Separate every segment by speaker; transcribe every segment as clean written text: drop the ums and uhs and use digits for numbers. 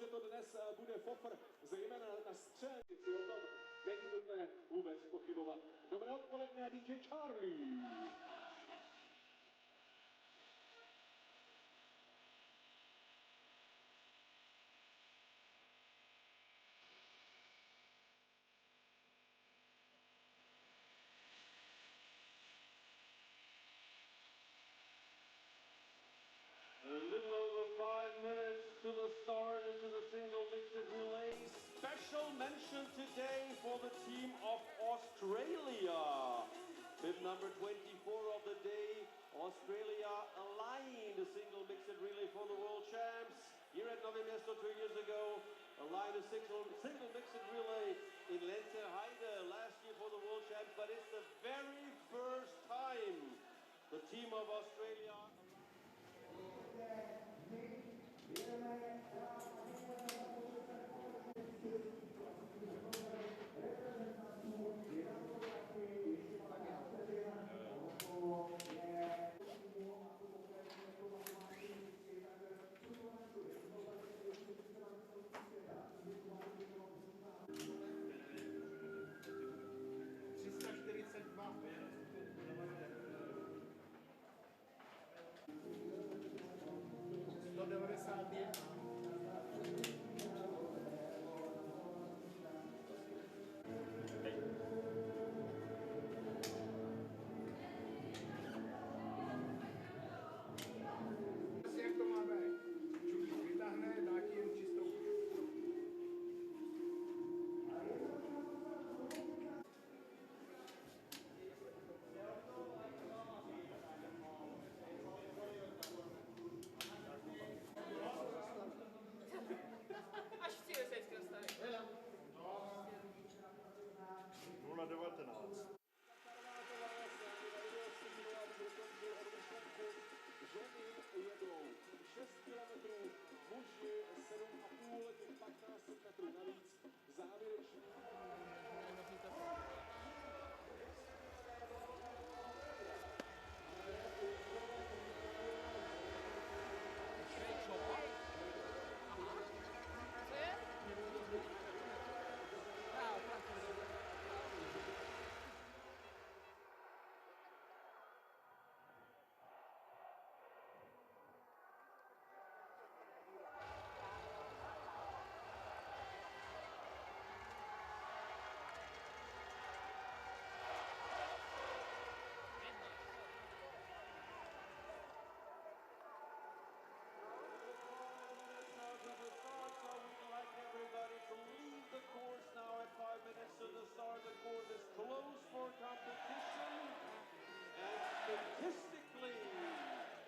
Speaker 1: že to dnes bude fofr, zejména na střed. O tom není nutné vůbec pochybovat. Dobré odpoledne, DJ Charlie.
Speaker 2: A little over 5 minutes to the start into the single mixed relay.
Speaker 1: Special mention today for the team of Australia. Bib number 24 of the day. Australia aligned the single mixed relay for the world champs. Here at Nove Mesto 2 years ago, aligned a single mixed relay in Lenterheide last year for the world champs. But it's the very first time the team of Australia. Statistically,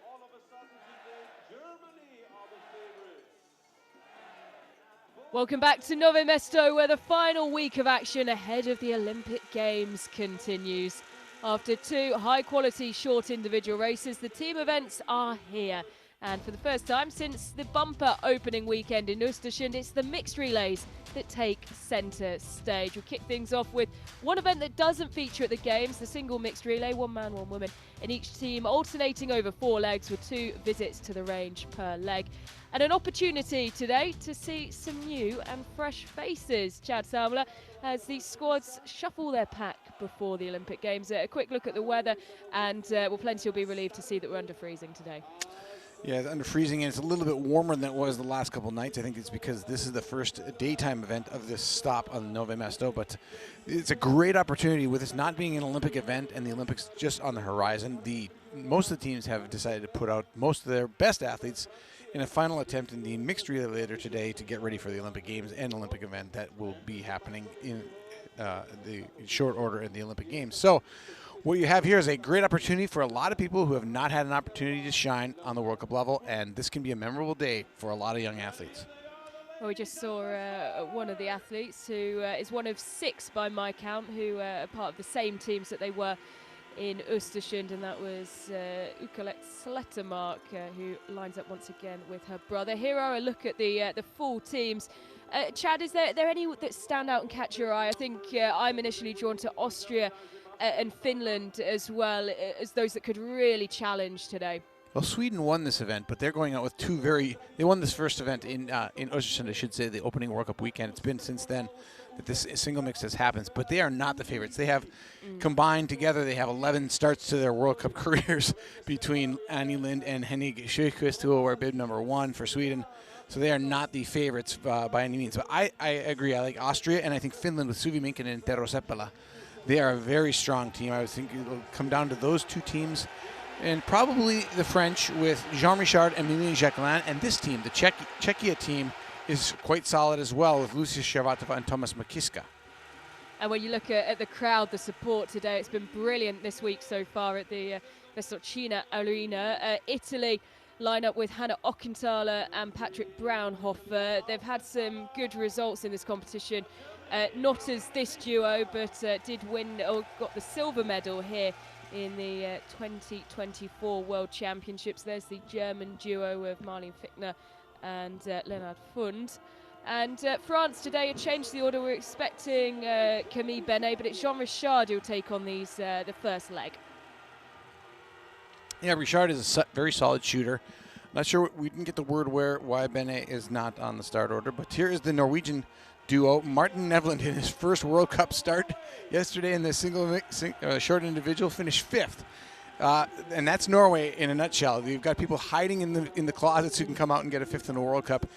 Speaker 1: all of a sudden today, Germany are the favorites.
Speaker 3: Welcome back to Nove Mesto, where the final week of action ahead of the Olympic Games continues. After 2 high-quality short individual races, the team events are here. And for the first time since the bumper opening weekend in Östersund, it's the mixed relays that take centre stage. We'll kick things off with one event that doesn't feature at the Games, the single mixed relay, 1 man, 1 woman, and each team alternating over 4 legs with 2 visits to the range per leg. And an opportunity today to see some new and fresh faces. Chad Salmela, as the squads shuffle their pack before the Olympic Games. A quick look at the weather, and well, plenty will be relieved to see that we're under freezing today.
Speaker 4: Yeah, it's under freezing, and it's a little bit warmer than it was the last couple of nights. I think it's because this is the first daytime event of this stop on Nove Mesto, but it's a great opportunity with this not being an Olympic event and the Olympics just on the horizon. Most of the teams have decided to put out most of their best athletes in a final attempt in the mixed relay later today to get ready for the Olympic Games and Olympic event that will be happening in the short order in the Olympic Games. So what you have here is a great opportunity for a lot of people who have not had an opportunity to shine on the World Cup level, and this can be a memorable day for a lot of young athletes.
Speaker 3: Well, we just saw one of the athletes who is one of 6 by my count who are part of the same teams that they were in Östersund, and that was Ukalet Slettermark, who lines up once again with her brother. Here are a look at the full teams. Chad, is there any that stand out and catch your eye? I think I'm initially drawn to Austria and Finland as well as those that could really challenge today.
Speaker 4: Well, Sweden won this event, but they're going out with they won this first event in Östersund, I should say, the opening World Cup weekend. It's been since then that this single mix has happened, but they are not the favorites. They have combined together, they have 11 starts to their World Cup careers between Annie Lind and Henning Sjöqvist, who will wear bib number 1 for Sweden. So they are not the favorites by any means. But I agree. I like Austria, and I think Finland with Suvi Minkkinen and Tero Seppälä. They are a very strong team. I was thinking it'll come down to those two teams. And probably the French with Jean Richard and Emilien Jacquelin. And this team, the Czechia team, is quite solid as well with Lucia Shchevatova and Tomas Makiska.
Speaker 3: And when you look at the crowd, the support today, it's been brilliant this week so far at the Vestocina Arena. Italy line up with Hannah Ockenthaler and Patrick Braunhofer. They've had some good results in this competition. Not as this duo, but did win or got the silver medal here in the 2024 World Championships. There's the German duo of Marlene Fichtner and Leonard Fund. And France today had changed the order. We're expecting Camille Benet, but it's Jean Richard who'll take on these the first leg.
Speaker 4: Yeah, Richard is a very solid shooter. Not sure, we didn't get the word why Benet is not on the start order, but here is the Norwegian duo. Martin Nevland in his first World Cup start yesterday in the single short individual finished 5th. And that's Norway in a nutshell. You've got people hiding in the closets who can come out and get a 5th in the World Cup.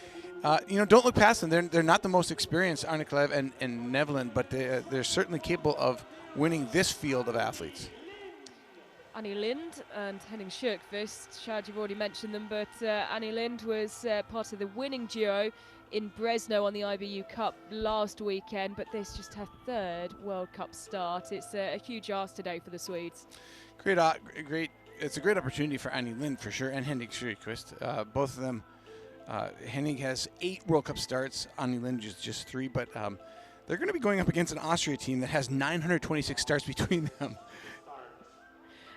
Speaker 4: Don't look past them. They're not the most experienced, Arne Klev and Nevland, but they're certainly capable of winning this field of athletes.
Speaker 3: Annie Lind and Henning Sjöqvist. Shad, you've already mentioned them, but Annie Lind was part of the winning duo in Brezno on the IBU Cup last weekend, but this is just her 3rd World Cup start. It's a huge ask today for the Swedes.
Speaker 4: Great. It's a great opportunity for Annie Lind for sure, and Henning Sjöqvist. Both of them. Henning has 8 World Cup starts. Annie Lind just 3, but they're going to be going up against an Austria team that has 926 starts between them.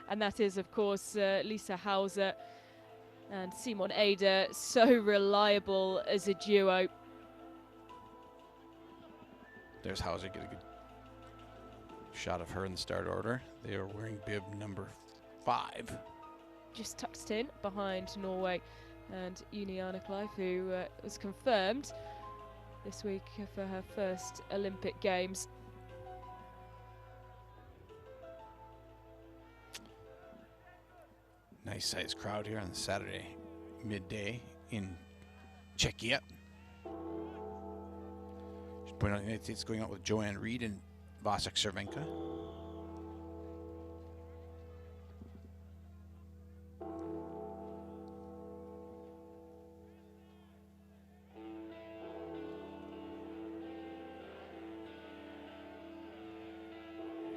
Speaker 3: And that is, of course, Lisa Hauser and Simon Eder, so reliable as a duo.
Speaker 4: There's Hauser, get a good shot of her in the start order. They are wearing bib number 5.
Speaker 3: Just tucked in behind Norway and Uni Arnekleif, who was confirmed this week for her first Olympic Games.
Speaker 4: Nice sized crowd here on Saturday midday in Czechia. Should point out the United States going out with Joanne Reed and Vasek Cervenka.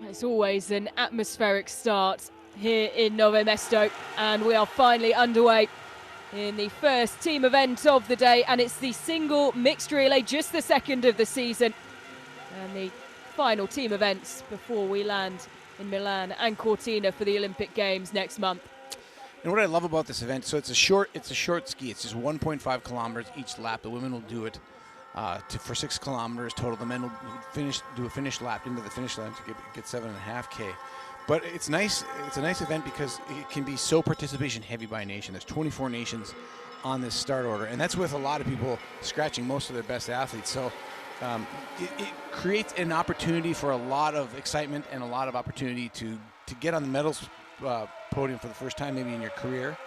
Speaker 3: It's always an atmospheric start here in Nove Mesto, and we are finally underway in the first team event of the day, and it's the single mixed relay, just the second of the season, and the final team events before we land in Milan and Cortina for the Olympic Games next month.
Speaker 4: And what I love about this event, so it's a short ski. It's just 1.5 kilometers each lap. The women will do it for 6 kilometers total. The men will do a finish lap into the finish line to get 7.5K. But it's nice. It's a nice event because it can be so participation heavy by nation. There's 24 nations on this start order, and that's with a lot of people scratching most of their best athletes. So it creates an opportunity for a lot of excitement and a lot of opportunity to get on the medals podium for the first time maybe in your career.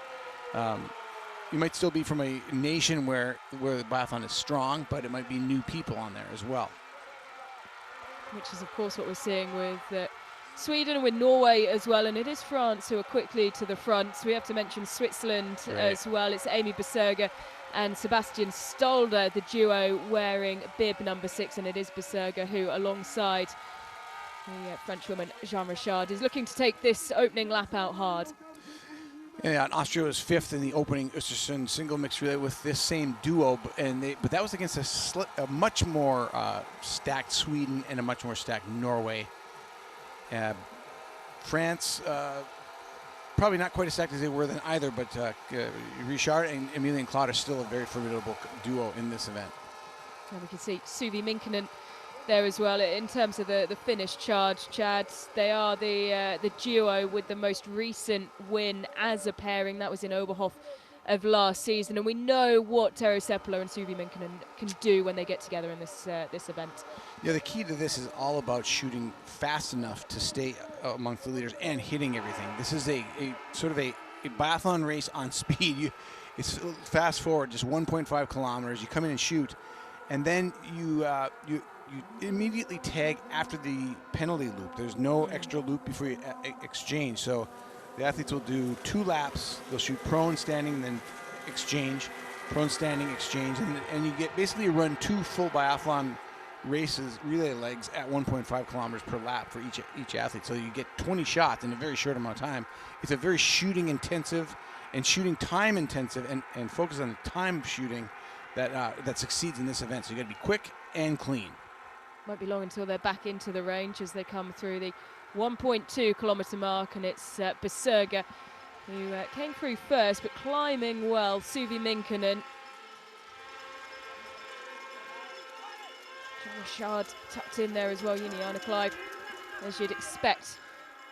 Speaker 4: You might still be from a nation where the biathlon is strong, but it might be new people on there as well.
Speaker 3: Which is, of course, what we're seeing with Sweden and with Norway as well, and it is France who are quickly to the front. So we have to mention Switzerland as well. It's Amy Beserger and Sebastian Stolder, the duo wearing bib number 6, and it is Beserger who, alongside the Frenchwoman Jean Richard, is looking to take this opening lap out hard.
Speaker 4: Yeah, and Austria was 5th in the opening Östersund single mixed relay with this same duo, but that was against a much more stacked Sweden and a much more stacked Norway. France, probably not quite as stacked as they were then either, but Richard and Emilien Claude are still a very formidable duo in this event.
Speaker 3: And we can see Suvi Minkkinen there as well in terms of the Finnish charge, Chad. They are the duo with the most recent win as a pairing. That was in Oberhof of last season, and we know what Tero Seppälä and Suvi Minkkinen can do when they get together in this event.
Speaker 4: Yeah, the key to this is all about shooting fast enough to stay amongst the leaders and hitting everything. This is a sort of a biathlon race on speed. It's fast forward, just 1.5 kilometers. You come in and shoot, and then you immediately tag after the penalty loop. There's no extra loop before you exchange. So the athletes will do 2 laps. They'll shoot prone, standing, then exchange, prone, standing, exchange, and you get basically run 2 full biathlon races, relay legs at 1.5 kilometers per lap for each athlete. So you get 20 shots in a very short amount of time. It's a very shooting intensive and shooting time intensive and focus on the time shooting that succeeds in this event. So you got to be quick and clean.
Speaker 3: Won't be long until they're back into the range as they come through the 1.2 kilometer mark, and it's Berserga who came through first, but climbing well. Suvi Minkkinen. Richard tucked in there as well. Juliana Clive, as you'd expect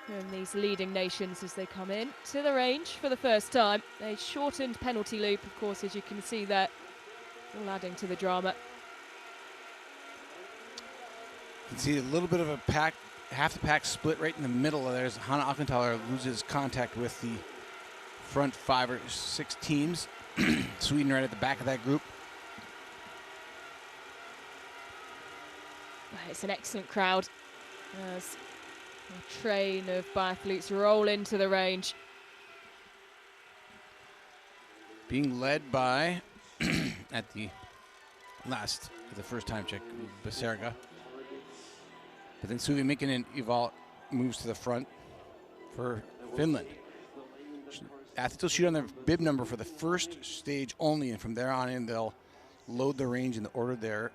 Speaker 3: from these leading nations as they come in to the range for the first time. A shortened penalty loop, of course, as you can see there, all adding to the drama.
Speaker 4: You can see a little bit of a pack, half the pack split right in the middle. There's Hanna Akenthaler loses contact with the front 5 or 6 teams. Sweden right at the back of that group.
Speaker 3: It's an excellent crowd as a train of biathletes roll into the range.
Speaker 4: Being led by, at the first time check, Berserga. But then Suvi Minkkinen moves to the front for Finland. Athletes will shoot on their bib number for the first stage only, and from there on in they'll load the range in the order they're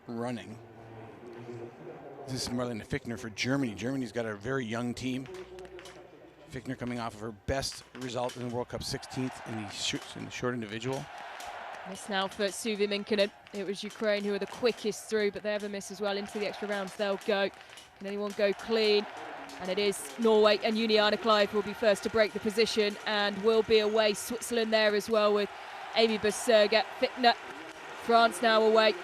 Speaker 4: running. This is Marlene Fichtner for Germany. Germany's got a very young team. Fichtner coming off of her best result in the World Cup, 16th in the short individual.
Speaker 3: Miss now for Suvi Minkkinen. It was Ukraine who were the quickest through, but they have a miss as well. Into the extra rounds they'll go. Can anyone go clean? And it is Norway, and Juliana Clive will be first to break the position and will be away. Switzerland there as well with Amy Berserga. Fichtner. France now away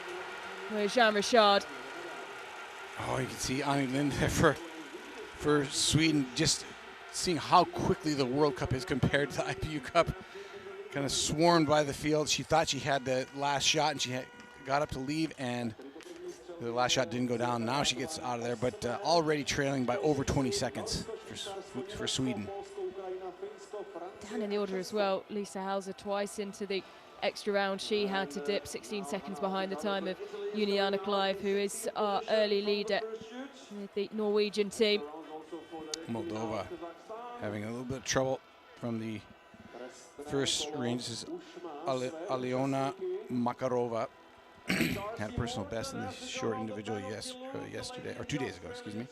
Speaker 3: with Jean Richard.
Speaker 4: Oh, you can see Annie Lind there for Sweden, just seeing how quickly the World Cup is compared to the IPU Cup. Kind of swarmed by the field. She thought she had the last shot, and she got up to leave, and the last shot didn't go down. Now she gets out of there, but already trailing by over 20 seconds for Sweden.
Speaker 3: Down in the order as well, Lisa Hauser twice into the extra round. She had to dip 16 seconds behind the time of Juliana Clive, who is our early leader with the Norwegian team.
Speaker 4: Moldova having a little bit of trouble from the first range. This is Aliona Makarova. Had a personal best in the short individual yesterday, or 2 days ago, excuse me.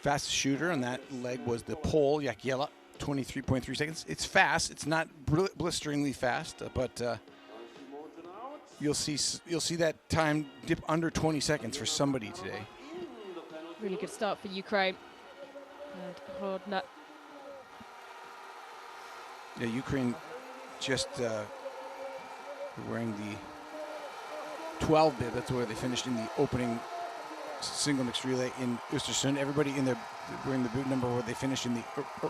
Speaker 4: Fastest shooter on that leg was the Pole, Jakiela, 23.3 seconds. It's fast. It's not blisteringly fast, but you'll see that time dip under 20 seconds for somebody today.
Speaker 3: Really good start for Ukraine. And Hodna.
Speaker 4: Yeah, Ukraine just wearing the 12 bib. That's where they finished in the opening single mixed relay in Östersund. Everybody in there wearing the bib number where they finished in the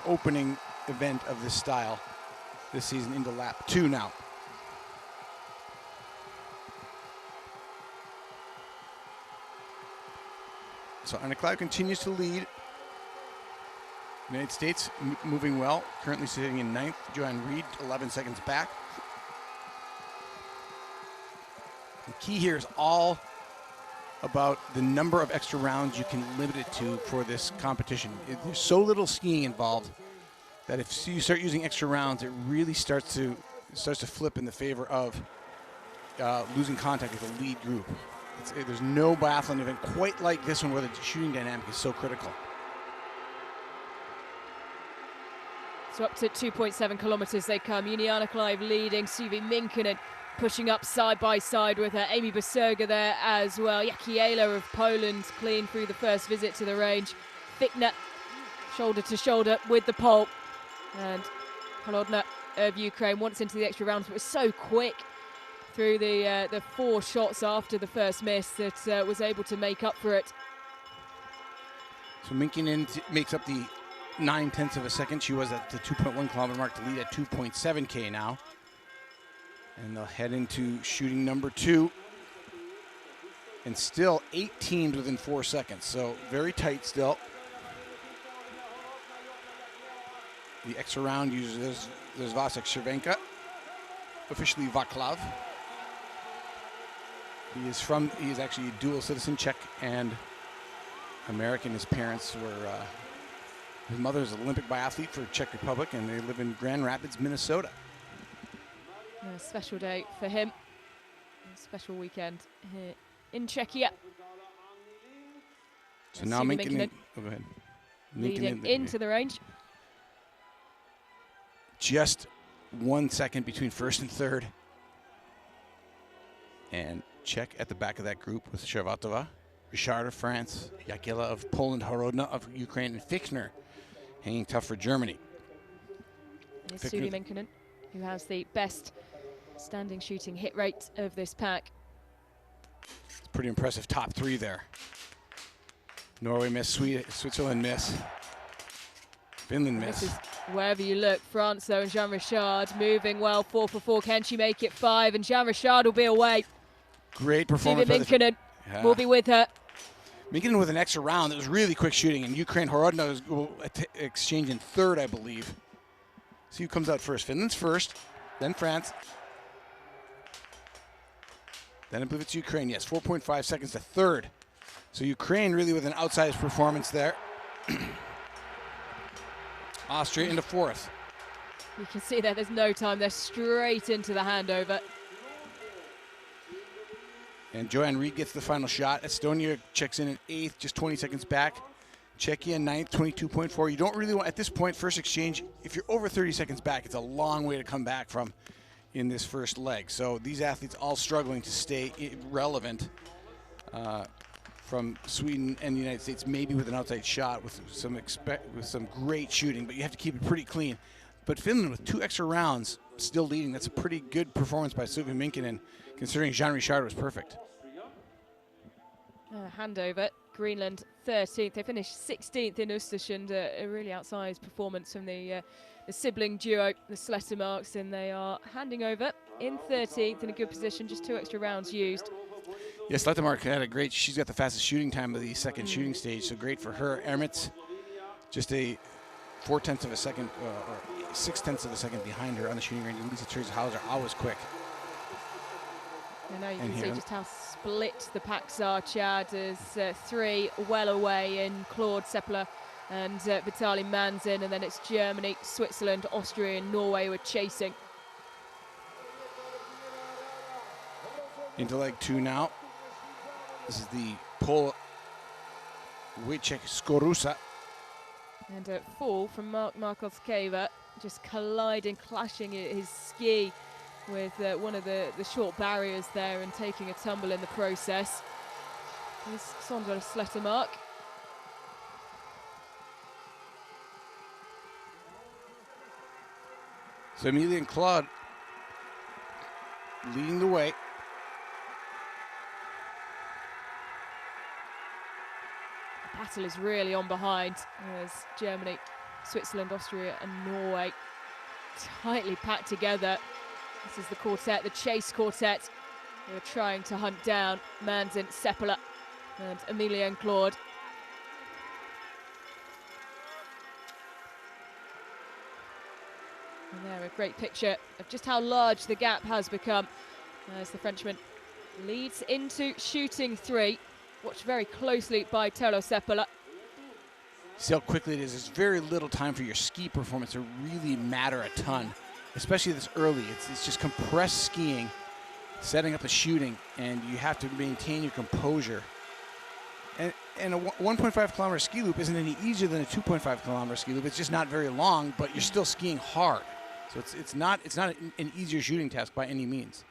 Speaker 4: opening event of this style this season into lap 2 now. So Anna Clive continues to lead. United States moving well, currently sitting in 9th. Joanne Reed, 11 seconds back. The key here is all about the number of extra rounds you can limit it to for this competition. There's so little skiing involved that if you start using extra rounds, it really starts to flip in the favor of losing contact with the lead group. There's no biathlon event quite like this one where the shooting dynamic is so critical.
Speaker 3: So up to 2.7 kilometres they come. Juliana Clive leading, Suvi Minkinen pushing up side by side with her. Amy Boserga there as well. Jakiela of Poland clean through the first visit to the range. Fichtner shoulder to shoulder with the pole. And Holodna of Ukraine once into the extra rounds, but was so quick through the 4 shots after the first miss that was able to make up for it.
Speaker 4: So Minkinen makes up the 9/10 of a second. She was at the 2.1 kilometer mark to lead at 2.7K now. And they'll head into shooting number 2. And still 8 teams within 4 seconds, so very tight still. The extra round uses there's Vasek Cervenka, officially Vaclav. He is actually a dual citizen, Czech and American. His parents were, his mother is an Olympic biathlete for Czech Republic, and they live in Grand Rapids, Minnesota.
Speaker 3: A special day for him. A special weekend here in Czechia.
Speaker 4: So now Minkinen, oh, go ahead.
Speaker 3: Leading into the range.
Speaker 4: Just 1 second between first and third. And Czech at the back of that group with Shervatova, Richard of France, Jakela of Poland, Horodna of Ukraine, and Fichtner hanging tough for Germany.
Speaker 3: It's Suvi Minkinen, who has the best standing shooting hit rate of this pack.
Speaker 4: It's pretty impressive top 3 there. Norway miss, Switzerland miss, Finland miss.
Speaker 3: This is wherever you look. France though, and Jean Richard moving well, 4 for 4. Can she make it 5? And Jean Richard will be away.
Speaker 4: Great performance.
Speaker 3: Suvi Minkinen will be with her.
Speaker 4: Minkinen with an extra round. It was really quick shooting, and Ukraine Horodna will exchange in third, I believe. See who comes out first. Finland's first, then France. Then I believe it's Ukraine. Yes, 4.5 seconds to third. So Ukraine really with an outsized performance there. Austria into fourth.
Speaker 3: You can see there's no time. They're straight into the handover.
Speaker 4: And Joanne Reed gets the final shot. Estonia checks in at 8th, just 20 seconds back. Czechia 9th, 22.4. You don't really want, at this point, first exchange, if you're over 30 seconds back, it's a long way to come back from in this first leg. So these athletes all struggling to stay relevant from Sweden and the United States, maybe with an outside shot with some great shooting, but you have to keep it pretty clean. But Finland with 2 extra rounds still leading. That's a pretty good performance by Suvi Minkinen, considering Jean Richard was perfect.
Speaker 3: Handover, Greenland 13th. They finished 16th in Östersund, a really outsized performance from the sibling duo, the Slettermarks, and they are handing over in 13th in a good position, just 2 extra rounds used.
Speaker 4: Yes, Slettermark had a great, she's got the fastest shooting time of the second shooting stage, so great for her. Ermitz, just a 4/10 of a second, or 6/10 of a second behind her on the shooting range. And Lisa Therese Hauser, always quick.
Speaker 3: I know you can see just how split the packs are, Chad. There's 3 well away in Claude Seppeler and Vitaly Manzin, and then it's Germany, Switzerland, Austria, and Norway who are chasing.
Speaker 4: Into leg 2 now. This is the Pole Wojciech Skorusa.
Speaker 3: And a fall from Mark Markovskeva, just colliding, clashing his ski with one of the short barriers there and taking a tumble in the process. Here's Sondra Slettermark.
Speaker 4: So Amelia and Claude leading the way.
Speaker 3: The battle is really on behind as Germany, Switzerland, Austria and Norway tightly packed together. This is the quartet, the chase quartet. They're trying to hunt down Manzin, Seppeler and Amelia and Claude. And there, a great picture of just how large the gap has become as the Frenchman leads into shooting 3. Watched very closely by Telo Seppeler.
Speaker 4: See how quickly it is. There's very little time for your ski performance to really matter a ton, especially this early. It's just compressed skiing, setting up the shooting, and you have to maintain your composure. And And a 1.5 kilometer ski loop isn't any easier than a 2.5 kilometer ski loop. It's just not very long, but you're still skiing hard. So it's not an easier shooting task by any means.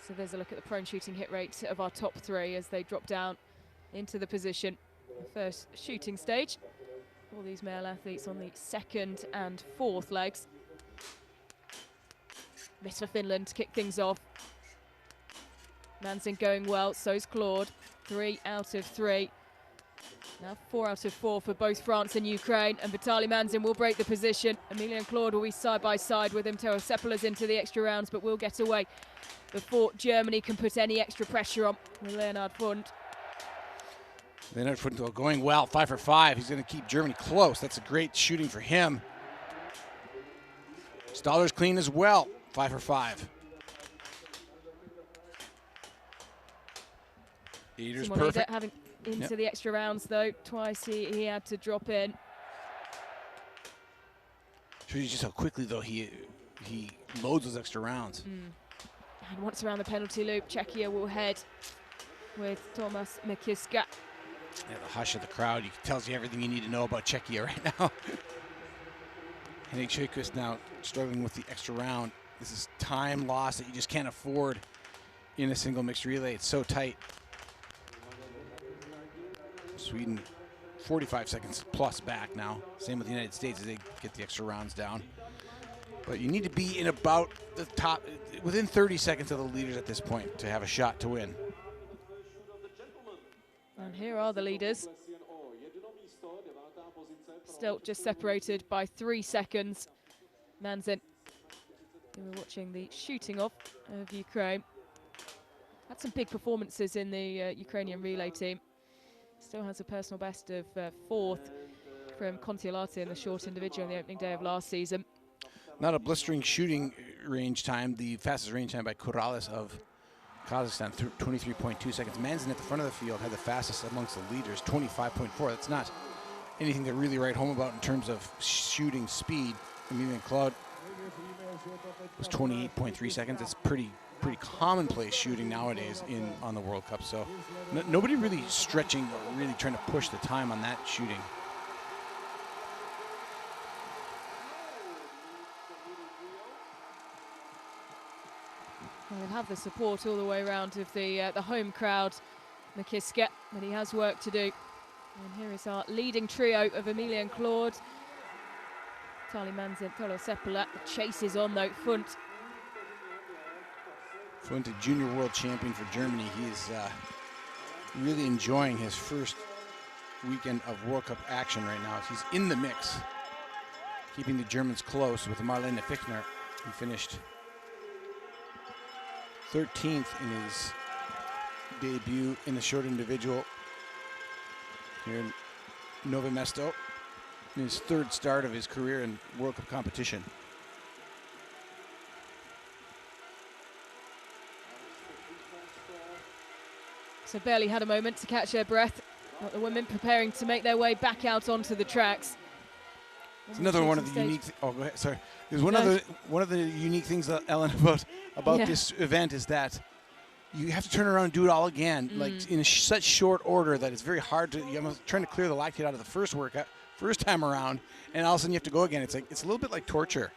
Speaker 3: So there's a look at the prone shooting hit rate of our top three as they drop down into the position. The first shooting stage. All these male athletes on the second and fourth legs. Miss for Finland to kick things off. Manzin going well, so's Claude. 3 out of 3. Now 4 out of 4 for both France and Ukraine. And Vitaly Manzin will break the position. Emilia and Claude will be side by side with him. Tero Seppala's into the extra rounds, but will get away before Germany can put any extra pressure on with Leonhard Fund.
Speaker 4: Leonhard Fund going well, 5 for 5. He's going to keep Germany close. That's a great shooting for him. Stahler's clean as well, 5 for 5. Eder's perfect.
Speaker 3: Having into the extra rounds though, twice he had to drop in.
Speaker 4: Shows you just how quickly though he loads those extra rounds.
Speaker 3: And once around the penalty loop, Czechia will head with Tomas Mikiska.
Speaker 4: Yeah, the hush of the crowd tells you everything you need to know about Czechia right now. Henrik Sjöqvist now struggling with the extra round. This is time loss that you just can't afford in a single mixed relay. It's so tight. Sweden 45 seconds plus back now. Same with the United States as they get the extra rounds down. But you need to be in about the top, within 30 seconds of the leaders at this point to have a shot to win.
Speaker 3: And here are the leaders. Still just separated by 3 seconds. Manzin, who we're watching the shooting of Ukraine. Had some big performances in the Ukrainian relay team. Still has a personal best of 4th from Kontiolahti in the short individual on the opening day of last season.
Speaker 4: Not a blistering shooting range time. The fastest range time by Kurales of Kazakhstan, 23.2 seconds. Manzin at the front of the field had the fastest amongst the leaders, 25.4. That's not anything to really write home about in terms of shooting speed. Emilia and Claude was 28.3 seconds. It's pretty commonplace shooting nowadays on the World Cup. So nobody really stretching or really trying to push the time on that shooting.
Speaker 3: He'll have the support all the way around of the home crowd, Mikiska, but he has work to do. And here is our leading trio of Emilia and Claude. Vitaly Manzin, Tero Seppala. The chase is on though. Fund,
Speaker 4: a junior world champion for Germany. He's really enjoying his first weekend of World Cup action right now. He's in the mix, keeping the Germans close with Marlene Fichtner. He finished 13th in his debut in the short individual here in Nove Mesto, in his 3rd start of his career in World Cup competition.
Speaker 3: so barely had a moment to catch their breath. Got the women preparing to make their way back out onto the tracks.
Speaker 4: It's another one of the unique. Oh, go ahead. Sorry. There's one of the unique things, Ellen, about this event is that you have to turn around and do it all again, like in such short order that it's very hard to. You're trying to clear the lactate out of the first time around, and all of a sudden you have to go again. It's a little bit like torture.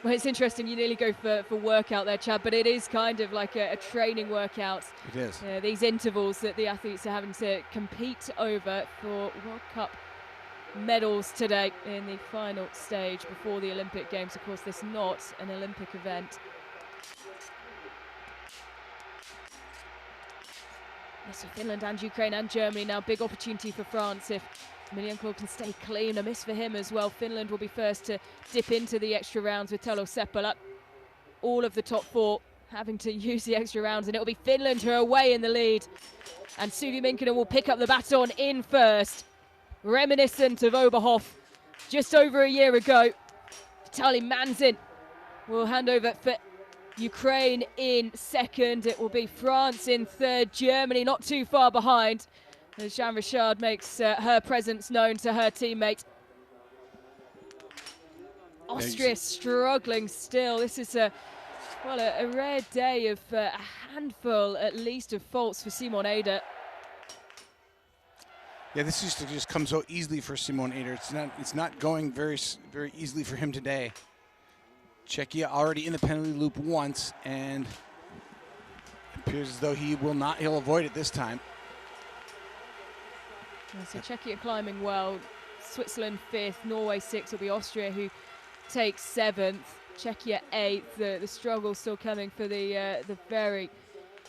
Speaker 3: Well, it's interesting. You nearly go for workout there, Chad, but it is kind of like a training workout.
Speaker 4: It is.
Speaker 3: These intervals that the athletes are having to compete over for World Cup medals today in the final stage before the Olympic Games. Of course, this is not an Olympic event. Yes, so Finland and Ukraine and Germany now. Big opportunity for France if Emilia and Claude can stay clean. A miss for him as well. Finland will be first to dip into the extra rounds with Tero Seppala. All of the top 4 having to use the extra rounds, and it will be Finland who are away in the lead. And Suvi Minkkinen will pick up the baton in first. Reminiscent of Oberhof just over a year ago. Vitaly Manzin will hand over for Ukraine in second. It will be France in third. Germany not too far behind as Jeanne Richard makes her presence known to her teammate. Austria struggling still. This is Well, a rare day of a handful, at least, of faults for Simon Eder.
Speaker 4: Yeah, this used to just come so easily for Simon Eder. It's not going very easily for him today. Czechia already in the penalty loop once, and it appears as though he'll avoid it this time.
Speaker 3: Yeah, so Czechia climbing well. Switzerland 5th, Norway 6th. It'll be Austria who takes 7th. Czechia 8th. The struggle still coming for the very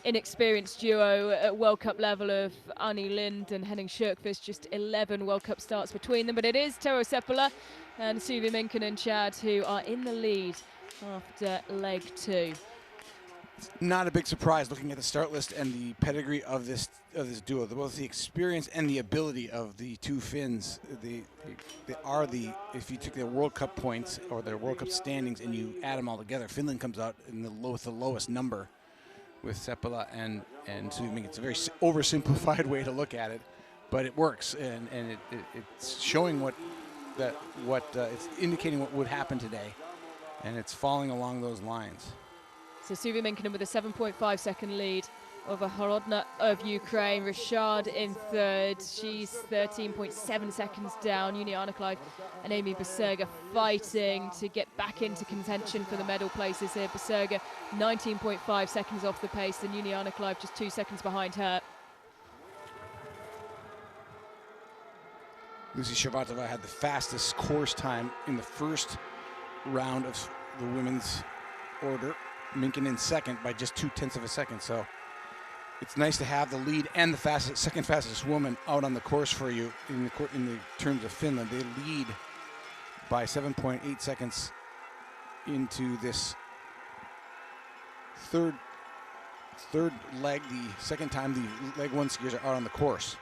Speaker 3: inexperienced duo at World Cup level of Annie Lind and Henning Schurkvist. Just 11 World Cup starts between them. But it is Tero Seppala and Suvi Minkin and Chad who are in the lead after leg 2.
Speaker 4: Not a big surprise looking at the start list and the pedigree of this duo. Both the experience and the ability of the two Finns. They are if you took their World Cup points or their World Cup standings and you add them all together, Finland comes out with the lowest number with Seppala and Suvi. It's a very oversimplified way to look at it, but it works, and it's showing it's indicating what would happen today, and it's falling along those lines.
Speaker 3: So Suvi Minkkinen with a 7.5 second lead over Horodna of Ukraine. Richard in 3rd. She's 13.7 seconds down. Juliana Clive and Amy Beserga fighting to get back into contention for the medal places here. Beserga 19.5 seconds off the pace, and Juliana Clive just 2 seconds behind her.
Speaker 4: Lucy Sharbatova had the fastest course time in the first round of the women's order. Minkin in 2nd by just 0.2 of a second. So it's nice to have the lead and the second fastest woman out on the course for you in the terms of Finland. They lead by 7.8 seconds into this third leg, the second time the leg 1 skiers are out on the course.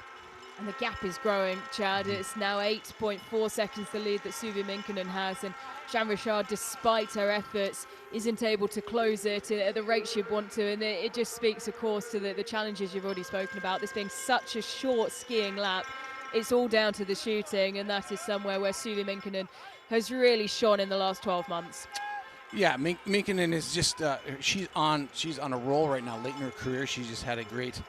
Speaker 3: And the gap is growing, Chad. It's now 8.4 seconds the lead that Suvi Minkkinen has, and Jeanne Richard, despite her efforts, isn't able to close it at the rate she'd want to, and it just speaks, of course, to the challenges you've already spoken about. This being such a short skiing lap, it's all down to the shooting, and that is somewhere where Suvi Minkkinen has really shone in the last 12 months.
Speaker 4: Yeah, Minkkinen is just she's on a roll right now. Late in her career, she's just had a great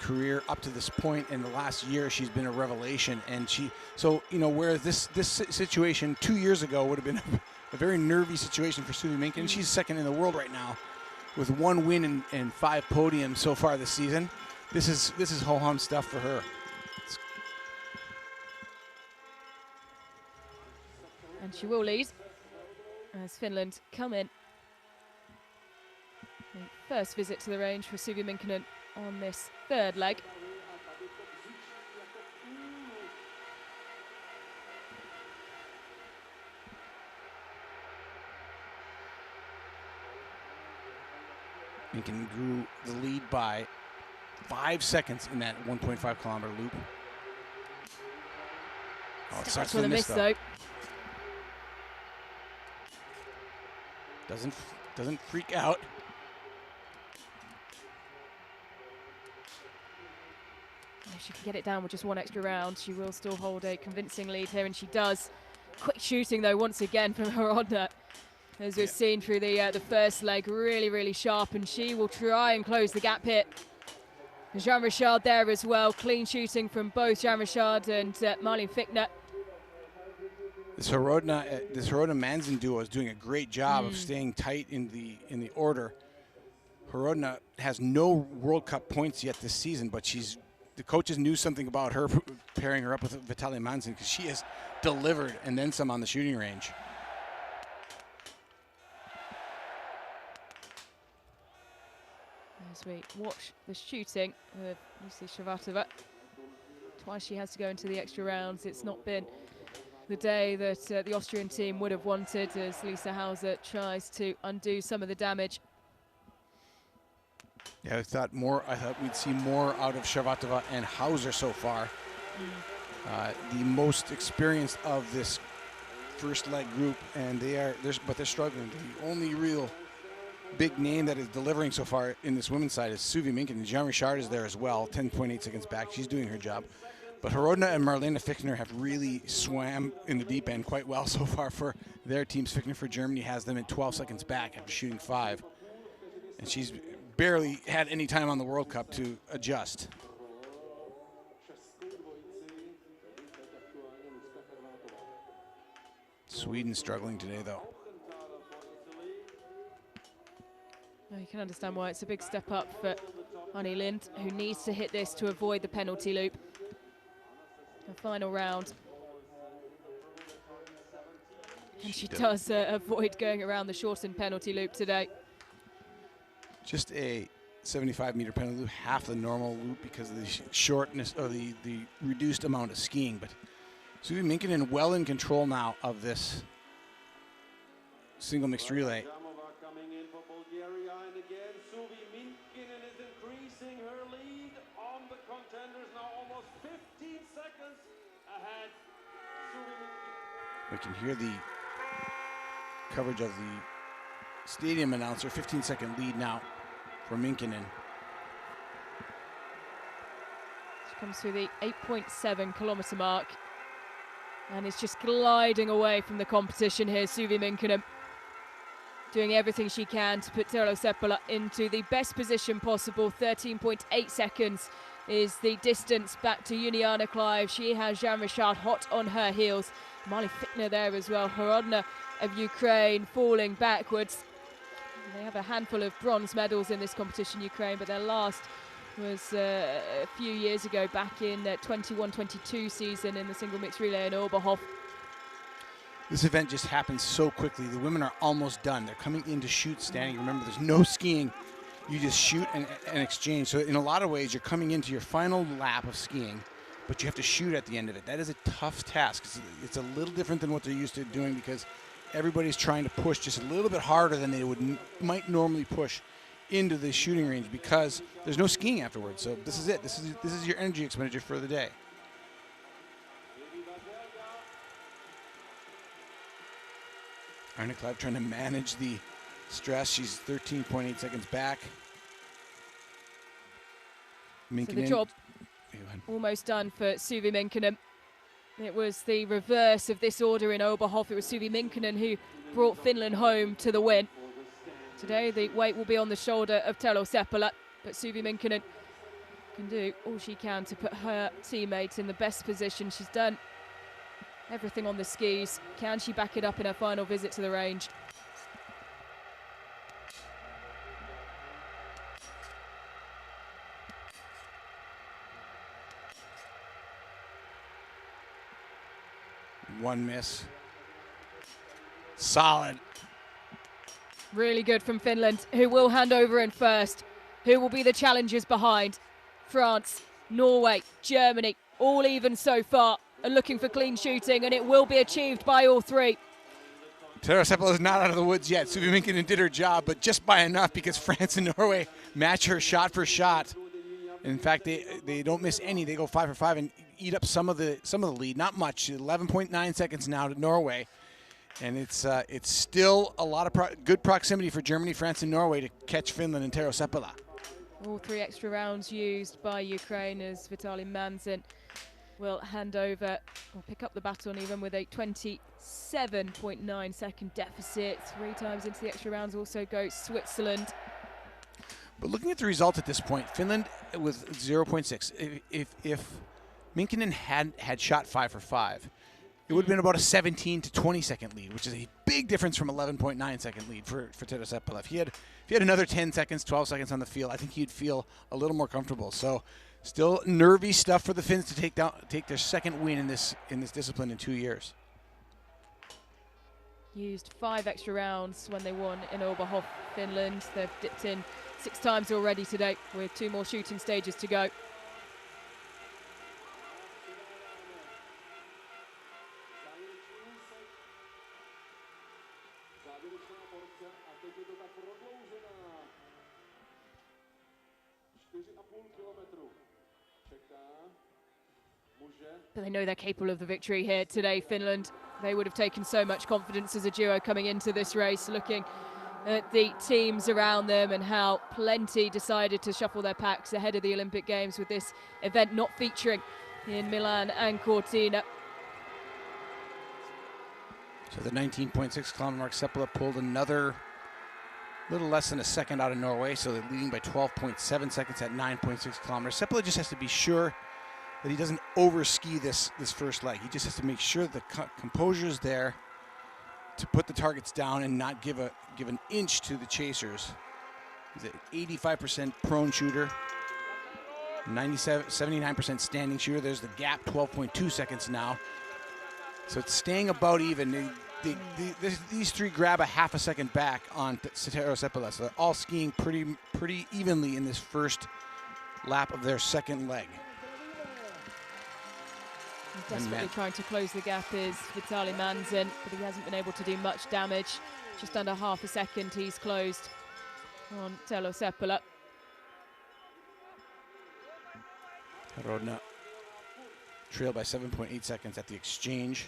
Speaker 4: career up to this point. In the last year, she's been a revelation, and whereas this situation 2 years ago would have been a very nervy situation for Suvi Minkkinen. She's 2nd in the world right now with 1 win and 5 podiums so far this season. This is ho-hum stuff for her.
Speaker 3: And she will lead as Finland come in. The first visit to the range for Suvi Minkkinen on this 3rd leg.
Speaker 4: Minkkinen grew the lead by 5 seconds in that 1.5 kilometer loop. Oh, it starts with a miss though. Doesn't freak out.
Speaker 3: If she can get it down with just 1 extra round, she will still hold a convincing lead here, and she does. Quick shooting though once again from Horodna, as we've seen through the first leg, really sharp, and she will try and close the gap here. Jeanne Richard there as well, clean shooting from both Jeanne Richard and Marlene Fichtner.
Speaker 4: This Horodna-Manzin duo is doing a great job of staying tight in the order. Horodna has no World Cup points yet this season, but the coaches knew something about her pairing her up with Vitaly Manzin, because she has delivered and then some on the shooting range.
Speaker 3: As we watch the shooting of Lucy Sharbatova, twice she has to go into the extra rounds. It's not been the day that the Austrian team would have wanted, as Lisa Hauser tries to undo some of the damage.
Speaker 4: Yeah, I thought we'd see more out of Sharbatova and Hauser so far. The most experienced of this first leg group, and they're struggling. The only real big name that is delivering so far in this women's side is Suvi Minkkinen. Jeanne Richard is there as well, 10.8 seconds back. She's doing her job. But Horodna and Marlene Fichtner have really swam in the deep end quite well so far for their teams. Fichtner for Germany has them at 12 seconds back after shooting 5. And she's barely had any time on the World Cup to adjust. Sweden struggling today, though.
Speaker 3: Well, you can understand why it's a big step up for Annie Lind, who needs to hit this to avoid the penalty loop. The final round. And she does avoid going around the shortened penalty loop today.
Speaker 4: Just a 75-meter penalty loop, half the normal loop because of the shortness or the reduced amount of skiing. But Suvi Minkinen well in control now of this single mixed relay.
Speaker 1: Coming in for Bulgaria, and again Suvi Minkinen is increasing her lead on the contenders, now almost 15 seconds ahead. Suvi Minkinen.
Speaker 4: We can hear the coverage of the stadium announcer. 15-second lead now for Minkinen.
Speaker 3: She comes through the 8.7 kilometer mark and is just gliding away from the competition here. Suvi Minkinen doing everything she can to put Tero Seppälä into the best position possible. 13.8 seconds is the distance back to Juliana Clive. She has Jean Richard hot on her heels. Marlene Fichtner there as well. Horodna of Ukraine falling backwards. They have a handful of bronze medals in this competition, Ukraine, but their last was a few years ago, back in 21-22 season in the single mixed relay in Oberhof.
Speaker 4: This event just happens so quickly. The women are almost done. They're coming in to shoot standing. Remember, there's no skiing. You just shoot and exchange. So in a lot of ways, you're coming into your final lap of skiing, but you have to shoot at the end of it. That is a tough task. It's a little different than what they're used to doing because everybody's trying to push just a little bit harder than they might normally push into the shooting range because there's no skiing afterwards. So this is it. This is your energy expenditure for the day. Arne Clive trying to manage the stress. She's 13.8 seconds back.
Speaker 3: So the job almost done for Suvi Minkinen. It was the reverse of this order in Oberhof. It was Suvi Minkinen who brought Finland home to the win. Today the weight will be on the shoulder of Tero Seppälä, but Suvi Minkinen can do all she can to put her teammates in the best position. She's done everything on the skis. Can she back it up in her final visit to the range?
Speaker 4: One miss. Solid.
Speaker 3: Really good from Finland, who will hand over in first. Who will be the challengers behind? France, Norway, Germany, all even so far, and looking for clean shooting, and it will be achieved by all three.
Speaker 4: Tero Seppälä is not out of the woods yet. Suvi Minkinen did her job, but just by enough because France and Norway match her shot for shot. In fact, they don't miss any. They go 5 for 5 and eat up some of the lead. Not much. 11.9 seconds now to Norway, and it's still a lot of good proximity for Germany, France, and Norway to catch Finland and Tero Seppälä.
Speaker 3: All 3 extra rounds used by Ukraine as Vitaly Manzin will hand over or pick up the baton even with a 27.9 second deficit. 3 times into the extra rounds also goes Switzerland.
Speaker 4: But looking at the result at this point, Finland with 0.6. If Minkinen had shot 5 for 5, it would have been about a 17 to 20 second lead, which is a big difference from 11.9 second lead for Tero Seppälä. If he had another 10 seconds, 12 seconds on the field, I think he'd feel a little more comfortable. So still nervy stuff for the Finns to take their second win in this discipline in 2 years.
Speaker 3: Used 5 extra rounds when they won in Oberhof, Finland. They've dipped in 6 times already today with 2 more shooting stages to go. But they know they're capable of the victory here today, Finland. They would have taken so much confidence as a duo coming into this race, looking at the teams around them and how plenty decided to shuffle their packs ahead of the Olympic Games with this event not featuring in Milan and Cortina.
Speaker 4: So the 19.6 kilometer mark, Sepela pulled another little less than a second out of Norway, so they're leading by 12.7 seconds at 9.6 kilometers. Sepela just has to be sure that he doesn't over-ski this first leg. He just has to make sure that the composure is there to put the targets down and not give an inch to the chasers. He's an 85% prone shooter, 79% standing shooter. There's the gap, 12.2 seconds now. So it's staying about even. These three grab a half a second back on Tero Sepela. So they're all skiing pretty evenly in this first lap of their second leg.
Speaker 3: Desperately trying to close the gap is Vitaly Manzin, but he hasn't been able to do much damage. Just under half a second he's closed on Tero Sepela.
Speaker 4: Rodna trailed by 7.8 seconds at the exchange.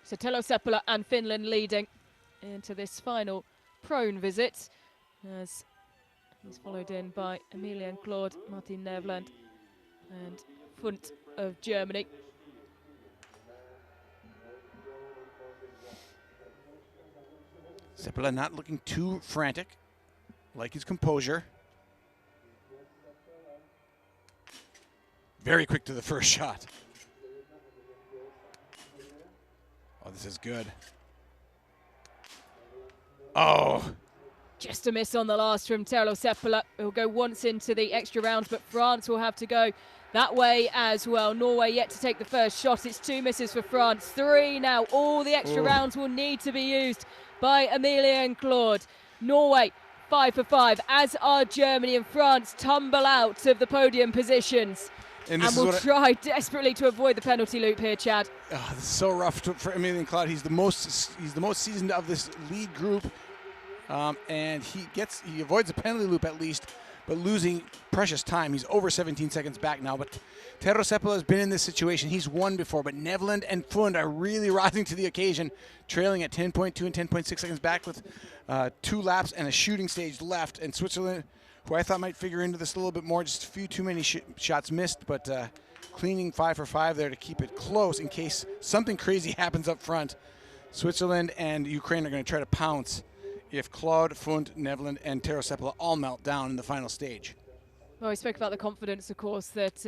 Speaker 3: So Tero Sepela and Finland leading into this final prone visit, as he's followed in by Emilian Claude, Martin Nevland and Funt of Germany.
Speaker 4: Sepela not looking too frantic, like his composure. Very quick to the first shot. Oh, this is good. Oh.
Speaker 3: Just a miss on the last from Tero Sepela. He'll go once into the extra rounds, but France will have to go that way as well. Norway yet to take the first shot. It's 2 misses for France. 3 now. All the extra rounds will need to be used by Emilian Claude. Norway 5 for 5, as are Germany, and France tumble out of the podium positions. And will try desperately to avoid the penalty loop here, Chad.
Speaker 4: Oh, this is so rough for Emilian Claude. He's the most seasoned of this lead group, and he avoids the penalty loop at least, but losing precious time. He's over 17 seconds back now. But Tero Sepela has been in this situation. He's won before, but Nevland and Fund are really rising to the occasion, trailing at 10.2 and 10.6 seconds back with 2 laps and a shooting stage left. And Switzerland, who I thought might figure into this a little bit more, just a few too many shots missed, but cleaning 5 for 5 there to keep it close in case something crazy happens up front. Switzerland and Ukraine are going to try to pounce if Claude, Fund, Nevland, and Tero Sepela all melt down in the final stage.
Speaker 3: Well, we spoke about the confidence, of course, that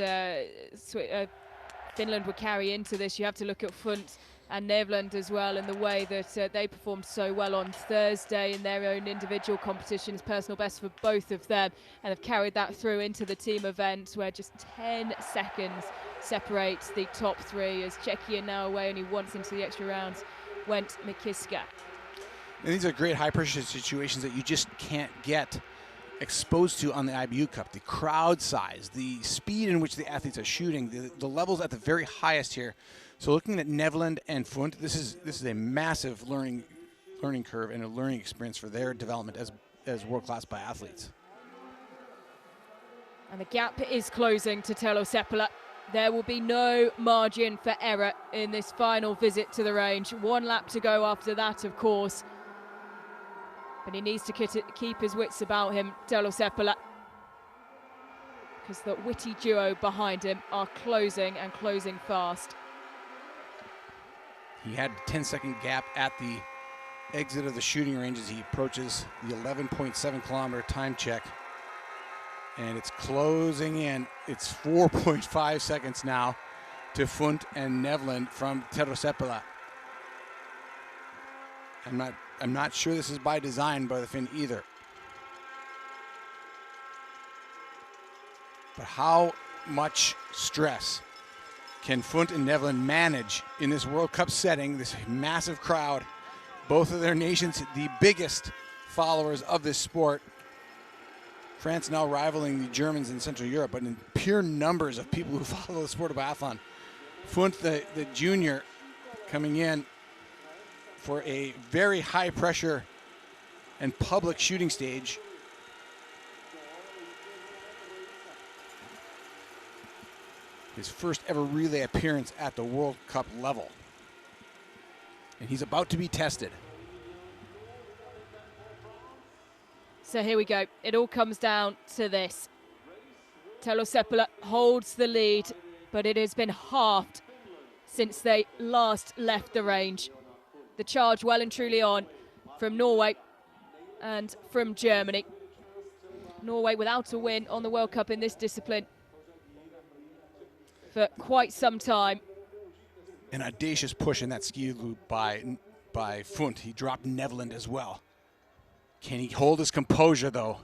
Speaker 3: Finland would carry into this. You have to look at Fund and Nevland as well, in the way that they performed so well on Thursday in their own individual competitions, personal best for both of them, and have carried that through into the team event, where just 10 seconds separates the top 3, as Czechia now away only once into the extra rounds went Mikiska.
Speaker 4: And these are great high-pressure situations that you just can't get exposed to on the IBU Cup. The crowd size, the speed in which the athletes are shooting, the levels at the very highest here. So looking at Nevland and Fund, this is a massive learning curve and a learning experience for their development as world-class biathletes.
Speaker 3: And the gap is closing to Tero Sepela. There will be no margin for error in this final visit to the range. 1 lap to go after that, of course. But he needs to keep his wits about him, Tero Sepela, because the witty duo behind him are closing, and closing fast.
Speaker 4: He had a 10-second gap at the exit of the shooting range as he approaches the 11.7 kilometer time check. And it's closing in. It's 4.5 seconds now to Fund and Nevland from Tero Sepela. I'm not sure this is by design by the Finn either. But how much stress can Fund and Nevland manage in this World Cup setting, this massive crowd, both of their nations the biggest followers of this sport? France now rivaling the Germans in Central Europe, but in pure numbers of people who follow the sport of biathlon. Fund, the junior, coming in for a very high pressure and public shooting stage. His first ever relay appearance at the World Cup level. And he's about to be tested.
Speaker 3: So here we go. It all comes down to this. Telo Seppälä holds the lead, but it has been halved since they last left the range. The charge well and truly on from Norway and from Germany. Norway without a win on the World Cup in this discipline for quite some time.
Speaker 4: An audacious push in that ski loop by Fundt. He dropped Nevland as well. Can he hold his composure, though?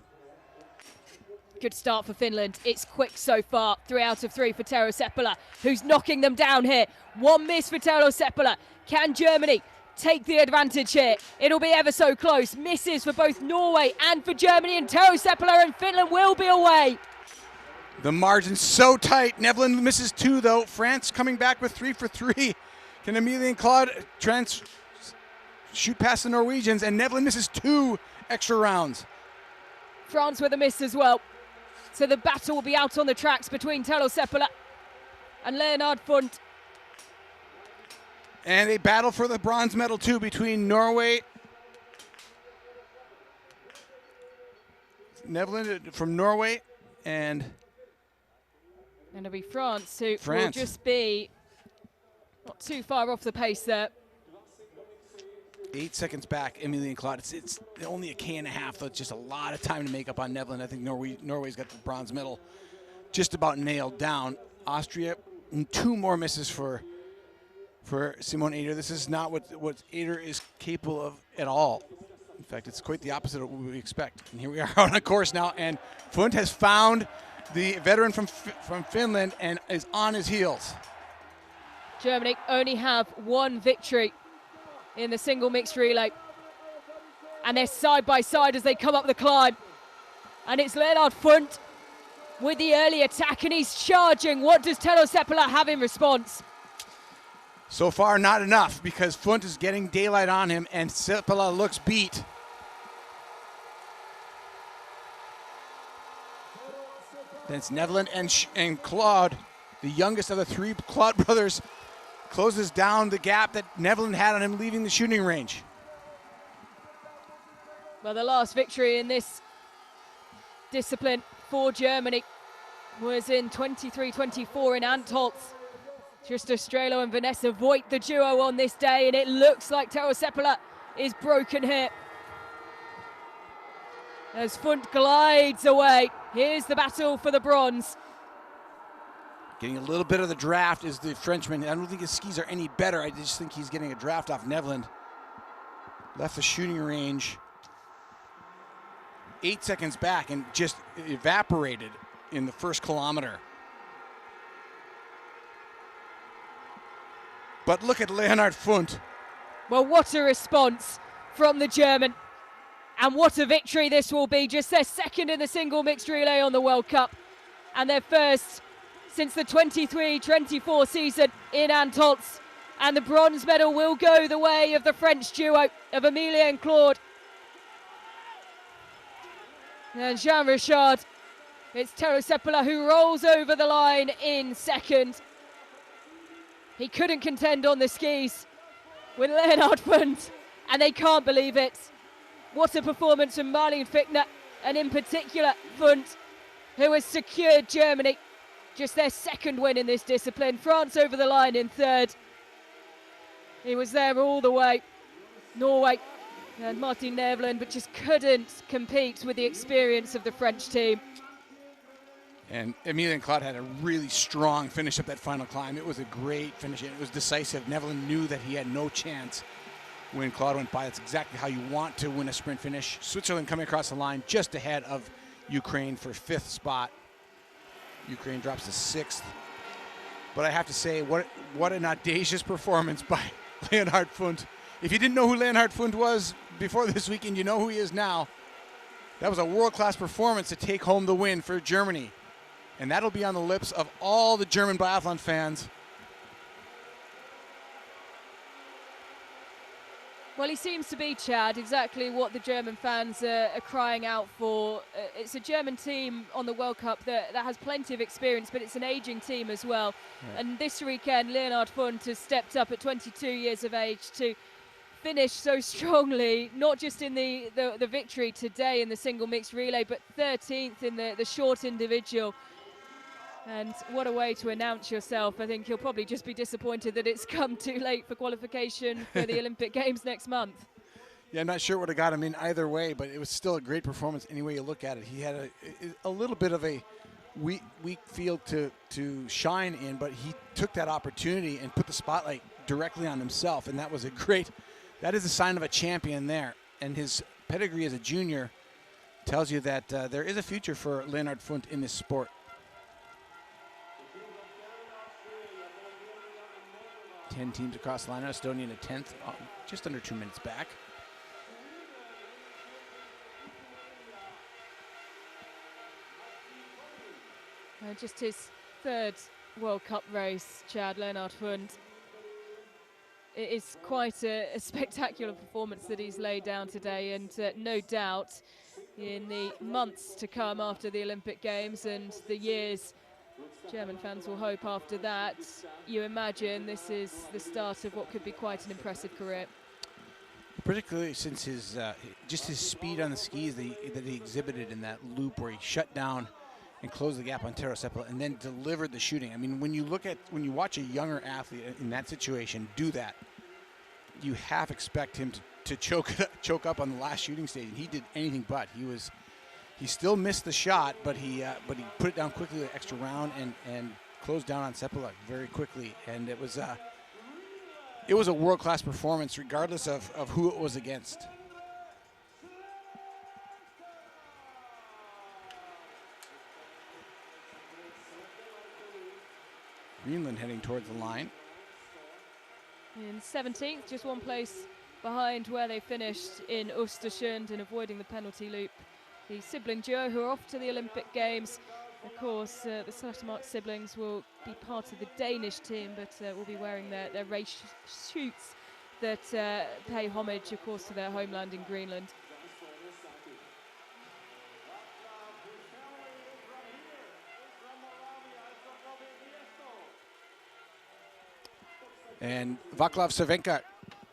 Speaker 3: Good start for Finland. It's quick so far. 3 out of 3 for Telo Seppälä, who's knocking them down here. One miss for Telo Seppälä. Can Germany take the advantage here? It'll be ever so close. Misses for both Norway and for Germany, and Telo Seppälä and Finland will be away.
Speaker 4: The margin's so tight. Nevland misses 2, though. France coming back with 3 for 3. Can Emilie and Claude shoot past the Norwegians? And Nevland misses 2 extra rounds.
Speaker 3: France with a miss as well. So the battle will be out on the tracks between Telo Seppälä and Leonard Fundt.
Speaker 4: And a battle for the bronze medal, too, between Norway. Nevland from Norway and
Speaker 3: it'll be France, who will just be not too far off the pace there.
Speaker 4: 8 seconds back, Emilie and Claude. It's only a K and a half, though. It's just a lot of time to make up on Nevland. I think Norway's got the bronze medal just about nailed down. Austria, 2 more misses for Simone Eder. This is not what Eder is capable of at all. In fact, it's quite the opposite of what we expect. And here we are on a course now, and Fundt has found the veteran from Finland and is on his heels.
Speaker 3: Germany only have 1 victory in the single mixed relay. And they're side by side as they come up the climb. And it's Leonard Fundt with the early attack, and he's charging. What does Telo Seppälä have in response?
Speaker 4: So far, not enough, because Fundt is getting daylight on him, and Seppälä looks beat. Then it's Nevland and Claude, the youngest of the 3 Claude brothers, closes down the gap that Nevland had on him leaving the shooting range.
Speaker 3: Well, the last victory in this discipline for Germany was in 23-24 in Antholz. Trista Strelo and Vanessa Voigt, the duo on this day, and it looks like Telo Seppälä is broken here. As Fundt glides away, here's the battle for the bronze.
Speaker 4: Getting a little bit of the draft is the Frenchman. I don't think his skis are any better. I just think he's getting a draft off Nevland. Left the shooting range 8 seconds back and just evaporated in the first kilometer. But look at Leonard Fundt.
Speaker 3: Well, what a response from the German. And what a victory this will be. Just their second in the single mixed relay on the World Cup. And their first since the 23-24 season in Antholz. And the bronze medal will go the way of the French duo of Emilie and Claude. And Jean Richard, it's Telo Seppälä who rolls over the line in second. He couldn't contend on the skis with Leonard Fundt, and they can't believe it. What a performance from Marlene Fichtner, and in particular Fundt, who has secured Germany just their second win in this discipline. France over the line in third. He was there all the way. Norway and Martin Nevland, but just couldn't compete with the experience of the French team.
Speaker 4: And Emilie and Claude had a really strong finish up that final climb. It was a great finish, and it was decisive. Nevland knew that he had no chance when Claude went by. That's exactly how you want to win a sprint finish. Switzerland coming across the line just ahead of Ukraine for 5th spot. Ukraine drops to 6th. But I have to say, what an audacious performance by Leonard Fundt. If you didn't know who Leonard Fundt was before this weekend, you know who he is now. That was a world-class performance to take home the win for Germany. And that'll be on the lips of all the German biathlon fans.
Speaker 3: Well, he seems to be, Chad, exactly what the German fans are crying out for. It's a German team on the World Cup that has plenty of experience, but it's an aging team as well. Yeah. And this weekend, Leonard Fundt has stepped up at 22 years of age to finished so strongly, not just in the victory today in the single mixed relay, but 13th in the short individual. And what a way to announce yourself. I think he'll probably just be disappointed that it's come too late for qualification for the Olympic Games next month.
Speaker 4: Yeah, I'm not sure what got him in either way, but it was still a great performance any way you look at it. He had a little bit of a weak field to shine in, but he took that opportunity and put the spotlight directly on himself, and that was that is a sign of a champion there. And his pedigree as a junior tells you that there is a future for Leonard Funt in this sport. 10 teams across the line. Estonia in a 10th, just under 2 minutes back.
Speaker 3: Just his third World Cup race, Chad Leonard Funt. It is quite a spectacular performance that he's laid down today, and no doubt in the months to come after the Olympic Games and the years German fans will hope after that, you imagine this is the start of what could be quite an impressive career.
Speaker 4: Particularly since his just his speed on the skis that he exhibited in that loop where he shut down and closed the gap on Tero Seppälä and then delivered the shooting. I mean, when you watch a younger athlete in that situation do that, you half expect him to choke up on the last shooting stage, and he did anything but. He still missed the shot, but he put it down quickly, the extra round, and closed down on Seppälä very quickly. And it was a world-class performance, regardless of who it was against. Greenland heading towards the line.
Speaker 3: In 17th, just one place behind where they finished in Östersund and avoiding the penalty loop. The sibling duo who are off to the Olympic Games. Of course, the Slattemark siblings will be part of the Danish team, but will be wearing their race suits that pay homage, of course, to their homeland in Greenland.
Speaker 4: And Vaclav Cervenka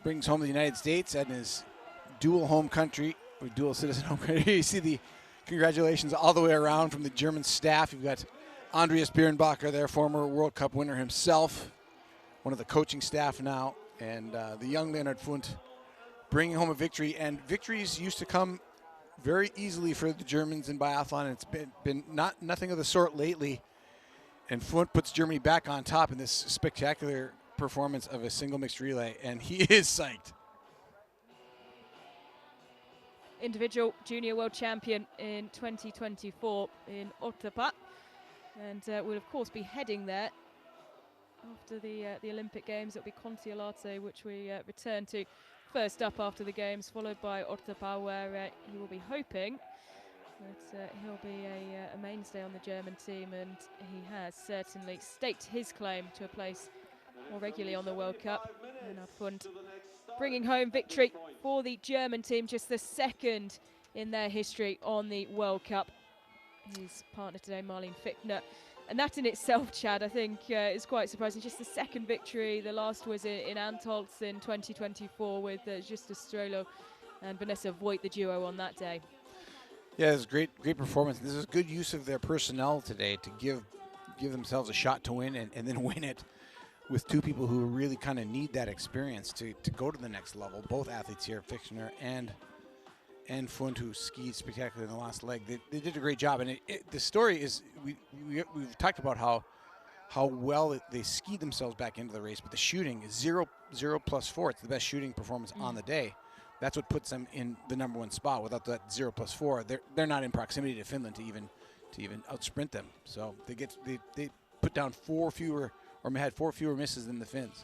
Speaker 4: brings home the United States and his dual home country, or dual citizen home country. You see the congratulations all the way around from the German staff. You've got Andreas Birnbacher there, former World Cup winner himself, one of the coaching staff now, and the young Leonard Funt bringing home a victory. And victories used to come very easily for the Germans in biathlon, and it's been nothing of the sort lately. And Funt puts Germany back on top in this spectacular performance of a single mixed relay, and he is psyched.
Speaker 3: Individual junior world champion in 2024 in Otepää, and will of course be heading there after the Olympic Games. It'll be Kontiolahti, which we return to first up after the Games, followed by Otepää, where he will be hoping that he'll be a mainstay on the German team, and he has certainly staked his claim to a place more regularly on the World Cup. Leonard Funt bringing home victory for the German team, just the second in their history on the World Cup. His partner today, Marlene Fichtner. And that in itself, Chad, I think is quite surprising. Just the second victory. The last was in Antholz in 2024 with Justus Strelo and Vanessa Voigt, the duo, on that day.
Speaker 4: Yeah, it was a great performance. This is good use of their personnel today to give themselves a shot to win and then win it with two people who really kind of need that experience to go to the next level. Both athletes here, Fichtner and Funt, who skied spectacularly in the last leg. They did a great job. And the story is, we've talked about how well they skied themselves back into the race, but the shooting is 0+4. It's the best shooting performance on the day. That's what puts them in the #1 spot. Without that 0+4, they're not in proximity to Finland to even outsprint them. So they put down 4 fewer, or had 4 fewer misses than the Finns.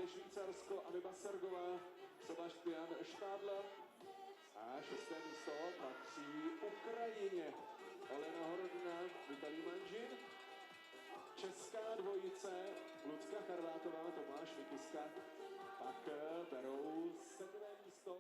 Speaker 1: 5. Švýcarsko Aneba Sergová, Sebastian Štádler. A 6. místo patří Ukrajině. Olena Horodina, Vitalij Manžin. Česká dvojice, Lucka Charvátová, Tomáš Vykyska, pak berou 7. místo.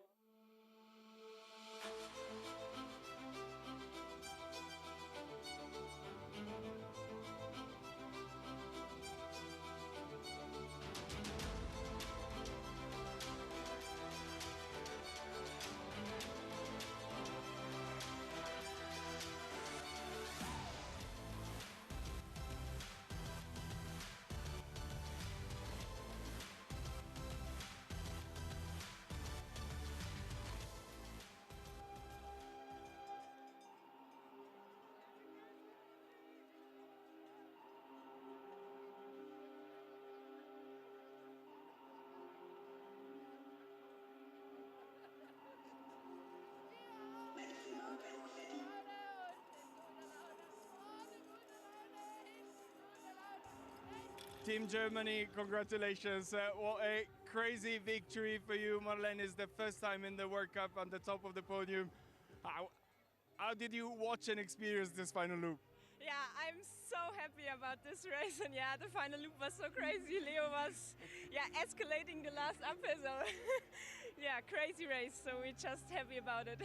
Speaker 5: Team Germany, congratulations. What a crazy victory for you, Marlene. It's the first time in the World Cup on the top of the podium. How did you watch and experience this final loop?
Speaker 6: Yeah, I'm so happy about this race, and yeah, the final loop was so crazy. Leo was, escalating the last uphill, so yeah, crazy race. So we're just happy about it.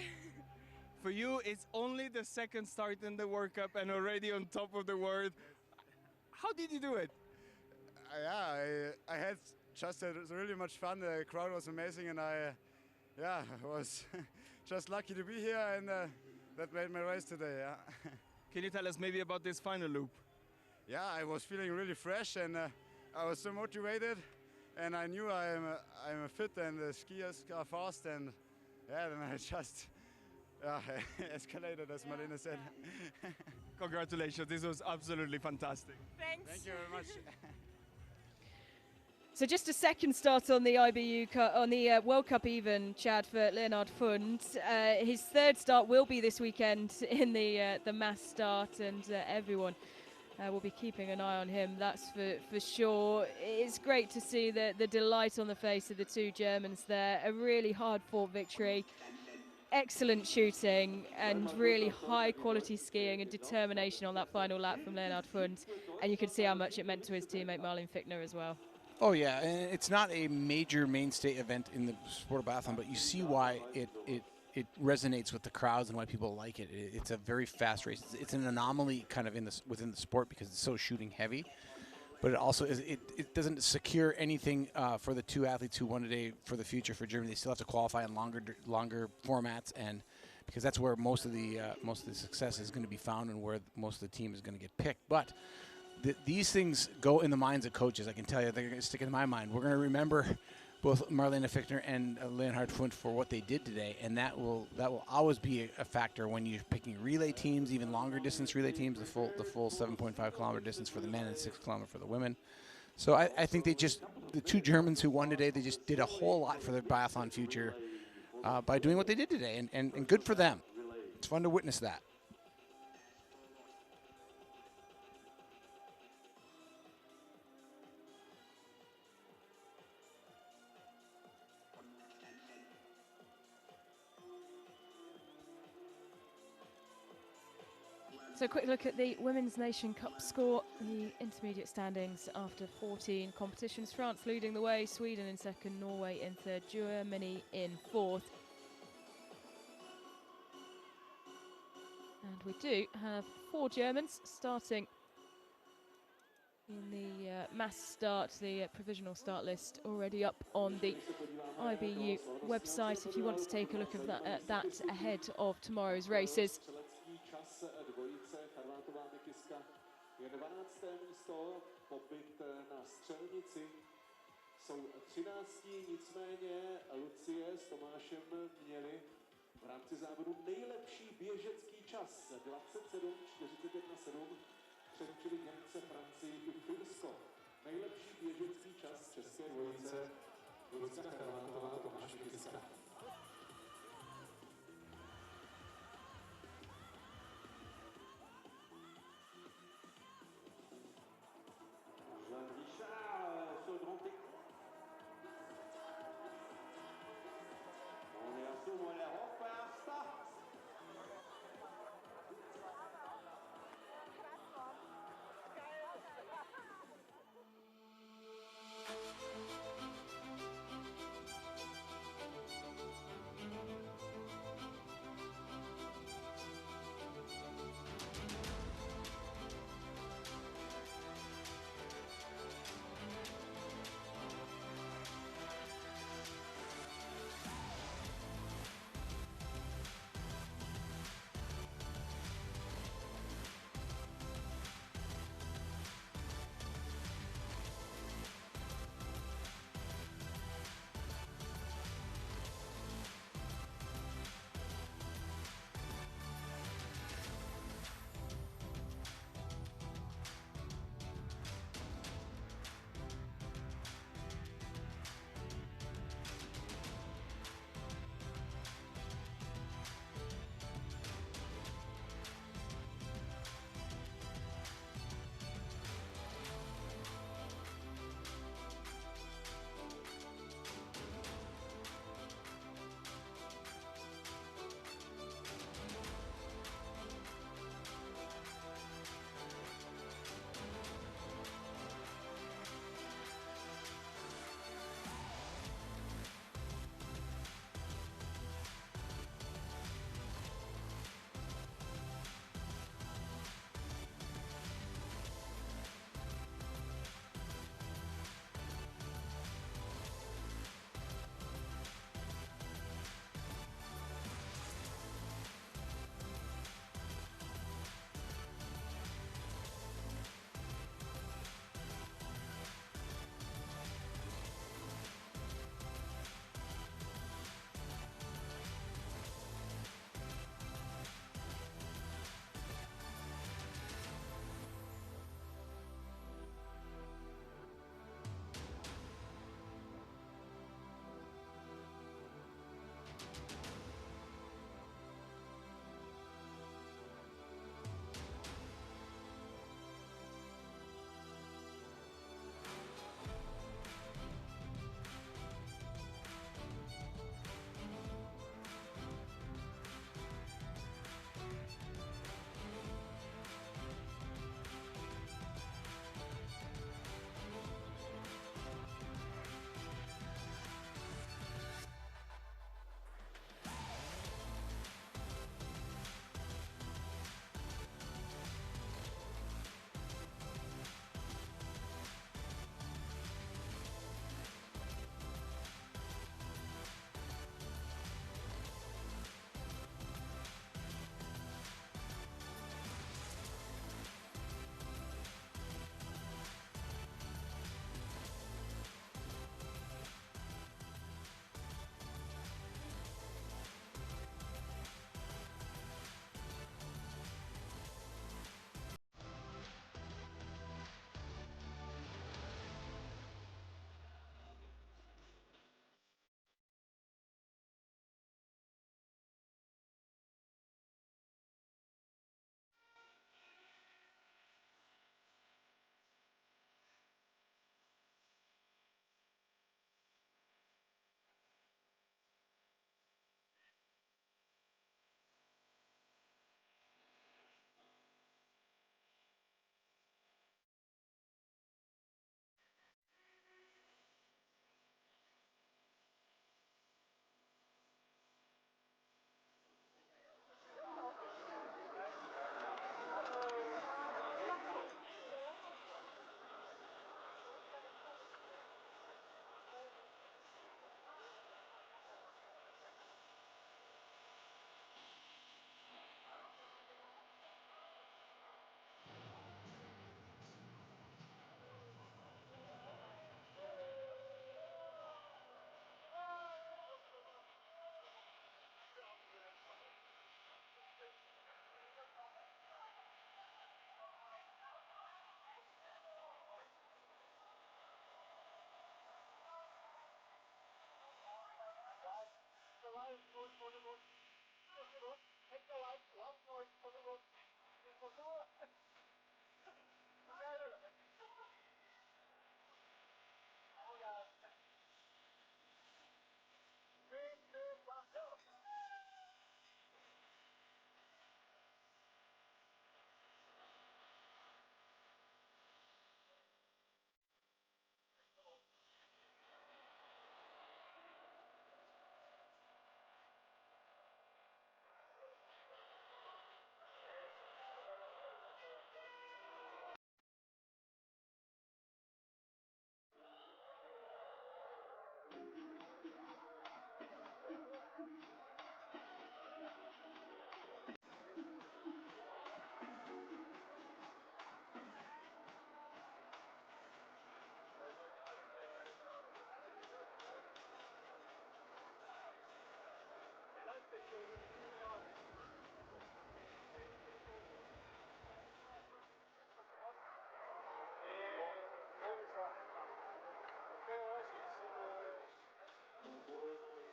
Speaker 5: For you, it's only the second start in the World Cup and already on top of the world. How did you do it?
Speaker 7: I had just really much fun. The crowd was amazing, and I was just lucky to be here, and that made my race today. Yeah.
Speaker 5: Can you tell us maybe about this final loop?
Speaker 7: Yeah, I was feeling really fresh, and I was so motivated, and I knew I'm fit, and the skiers are fast, and then I just escalated, as Marlene said.
Speaker 5: Congratulations, this was absolutely fantastic.
Speaker 6: Thanks.
Speaker 7: Thank you very much.
Speaker 3: So just a second start on the on the World Cup even, Chad, for Leonhard Fund. His third start will be this weekend in the mass start, and everyone will be keeping an eye on him, that's for sure. It's great to see the delight on the face of the two Germans there. A really hard-fought victory. Excellent shooting and really high-quality skiing and determination on that final lap from Leonhard Fund. And you can see how much it meant to his teammate Marlene Fichtner as well.
Speaker 4: Oh yeah, and it's not a major mainstay event in the sport of biathlon, but you see why it resonates with the crowds and why people like it. It's a very fast race. It's an anomaly kind of within the sport because it's so shooting heavy, but it also it doesn't secure anything for the two athletes who won today for the future for Germany. They still have to qualify in longer formats, and because that's where most of the success is going to be found and where most of the team is going to get picked. But these things go in the minds of coaches. I can tell you, they're going to stick in my mind. We're going to remember both Marlene Fichtner and Leonhard Fund for what they did today, and that will always be a factor when you're picking relay teams, even longer distance relay teams, the full 7.5 kilometer distance for the men and 6 kilometer for the women. So I think the two Germans who won today, they just did a whole lot for their biathlon future by doing what they did today, and good for them. It's fun to witness that.
Speaker 3: So a quick look at the Women's Nation Cup score, the intermediate standings after 14 competitions. France leading the way, Sweden in second, Norway in third, Germany in fourth. And we do have 4 Germans starting in the mass start, the provisional start list already up on the IBU website if you want to take a look at that ahead of tomorrow's races.
Speaker 1: Dvojice Charvátová Mikyska je 12. místo, pobyt na střelnici jsou 13. Nicméně Lucie s Tomášem měli v rámci závodu nejlepší běžecký čas 27:41:7, předčili Němce, Francii i Finsko. Nejlepší běžecký čas české dvojice Lucka Charvátová, Tomáš Vykyska.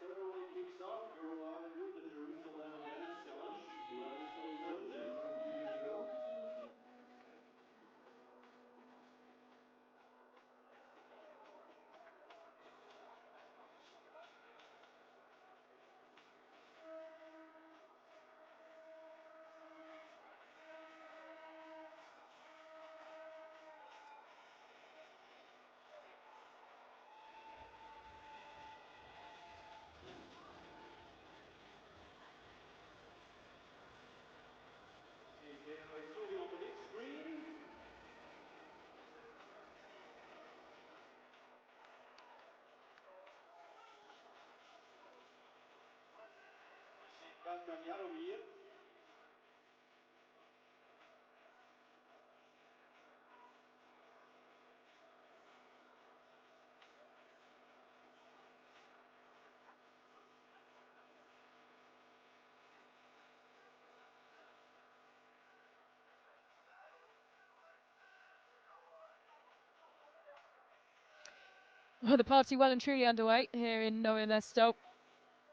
Speaker 1: Ceremony kicks off. You're live with the Jerusalem Dance Challenge. Here we go. It's moving on the big screen. Kasper Jaromir.
Speaker 3: Well, the party well and truly underway here in Nove Mesto.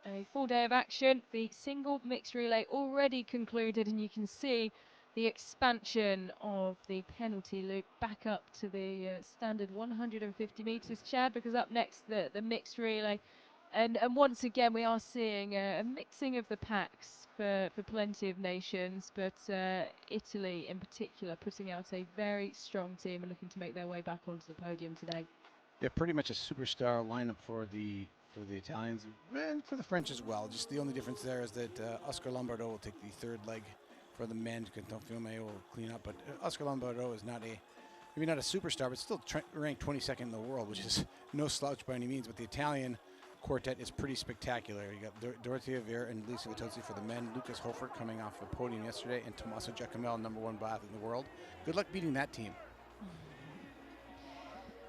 Speaker 3: A full day of action. The single mixed relay already concluded, and you can see the expansion of the penalty loop back up to the standard 150 metres, Chad, because up next the mixed relay. And once again, we are seeing a mixing of the packs for plenty of nations, but Italy in particular putting out a very strong team and looking to make their way back onto the podium today.
Speaker 4: Yeah, pretty much a superstar lineup for the Italians and for the French as well. Just the only difference there is that Oscar Lombardo will take the third leg for the men. Cantonfiume will clean up, but Oscar Lombardo is not maybe not a superstar, but still ranked 22nd in the world, which is no slouch by any means. But the Italian quartet is pretty spectacular. You got Dorothea Vier and Lisa Vitozzi for the men, Lucas Hofer coming off the podium yesterday, and Tommaso Giacomel, #1 biathlete in the world. Good luck beating that team.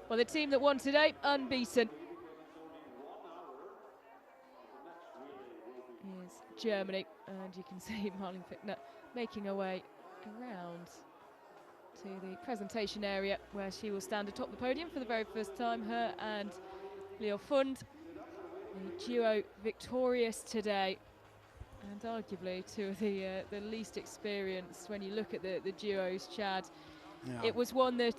Speaker 3: Well, the team that won today, unbeaten, is Germany. And you can see Marlene Fichtner making her way around to the presentation area where she will stand atop the podium for the very first time. Her and Leo Fund, the duo victorious today. And arguably two of the least experienced when you look at the duos, Chad.
Speaker 4: Yeah.
Speaker 3: It was one that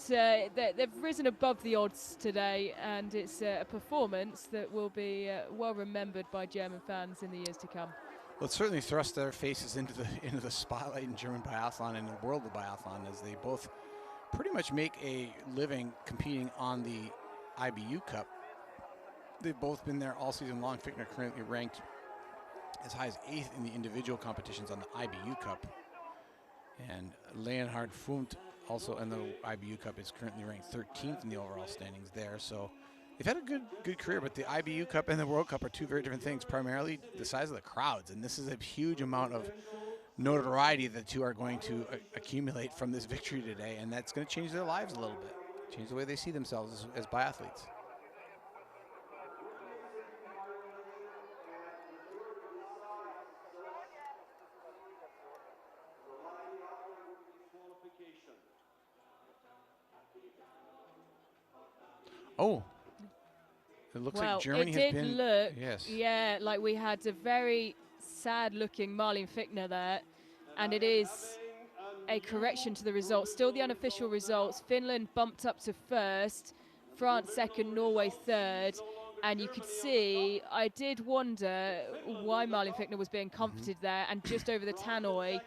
Speaker 3: they've risen above the odds today, and it's a performance that will be well remembered by German fans in the years to come.
Speaker 4: Well, it certainly thrust their faces into the spotlight in German biathlon and the world of biathlon, as they both pretty much make a living competing on the IBU Cup. They've both been there all season long. Fichtner currently ranked as high as 8th in the individual competitions on the IBU Cup. And Leonhard Fundt, also in the IBU Cup, is currently ranked 13th in the overall standings there. So they've had a good career, but the IBU Cup and the World Cup are two very different things, primarily the size of the crowds. And this is a huge amount of notoriety that the two are going to accumulate from this victory today, and that's going to change their lives a little bit, change the way they see themselves as biathletes. Oh, it looks like Germany has been.
Speaker 3: It did look,
Speaker 4: yes,
Speaker 3: yeah, like we had a very sad-looking Marlene Fichtner there, and it is a correction to the results. Still the unofficial results. Finland bumped up to first, France second, Norway third, and you could see, I did wonder why Marlene Fichtner was being comforted there, and just over the tannoy,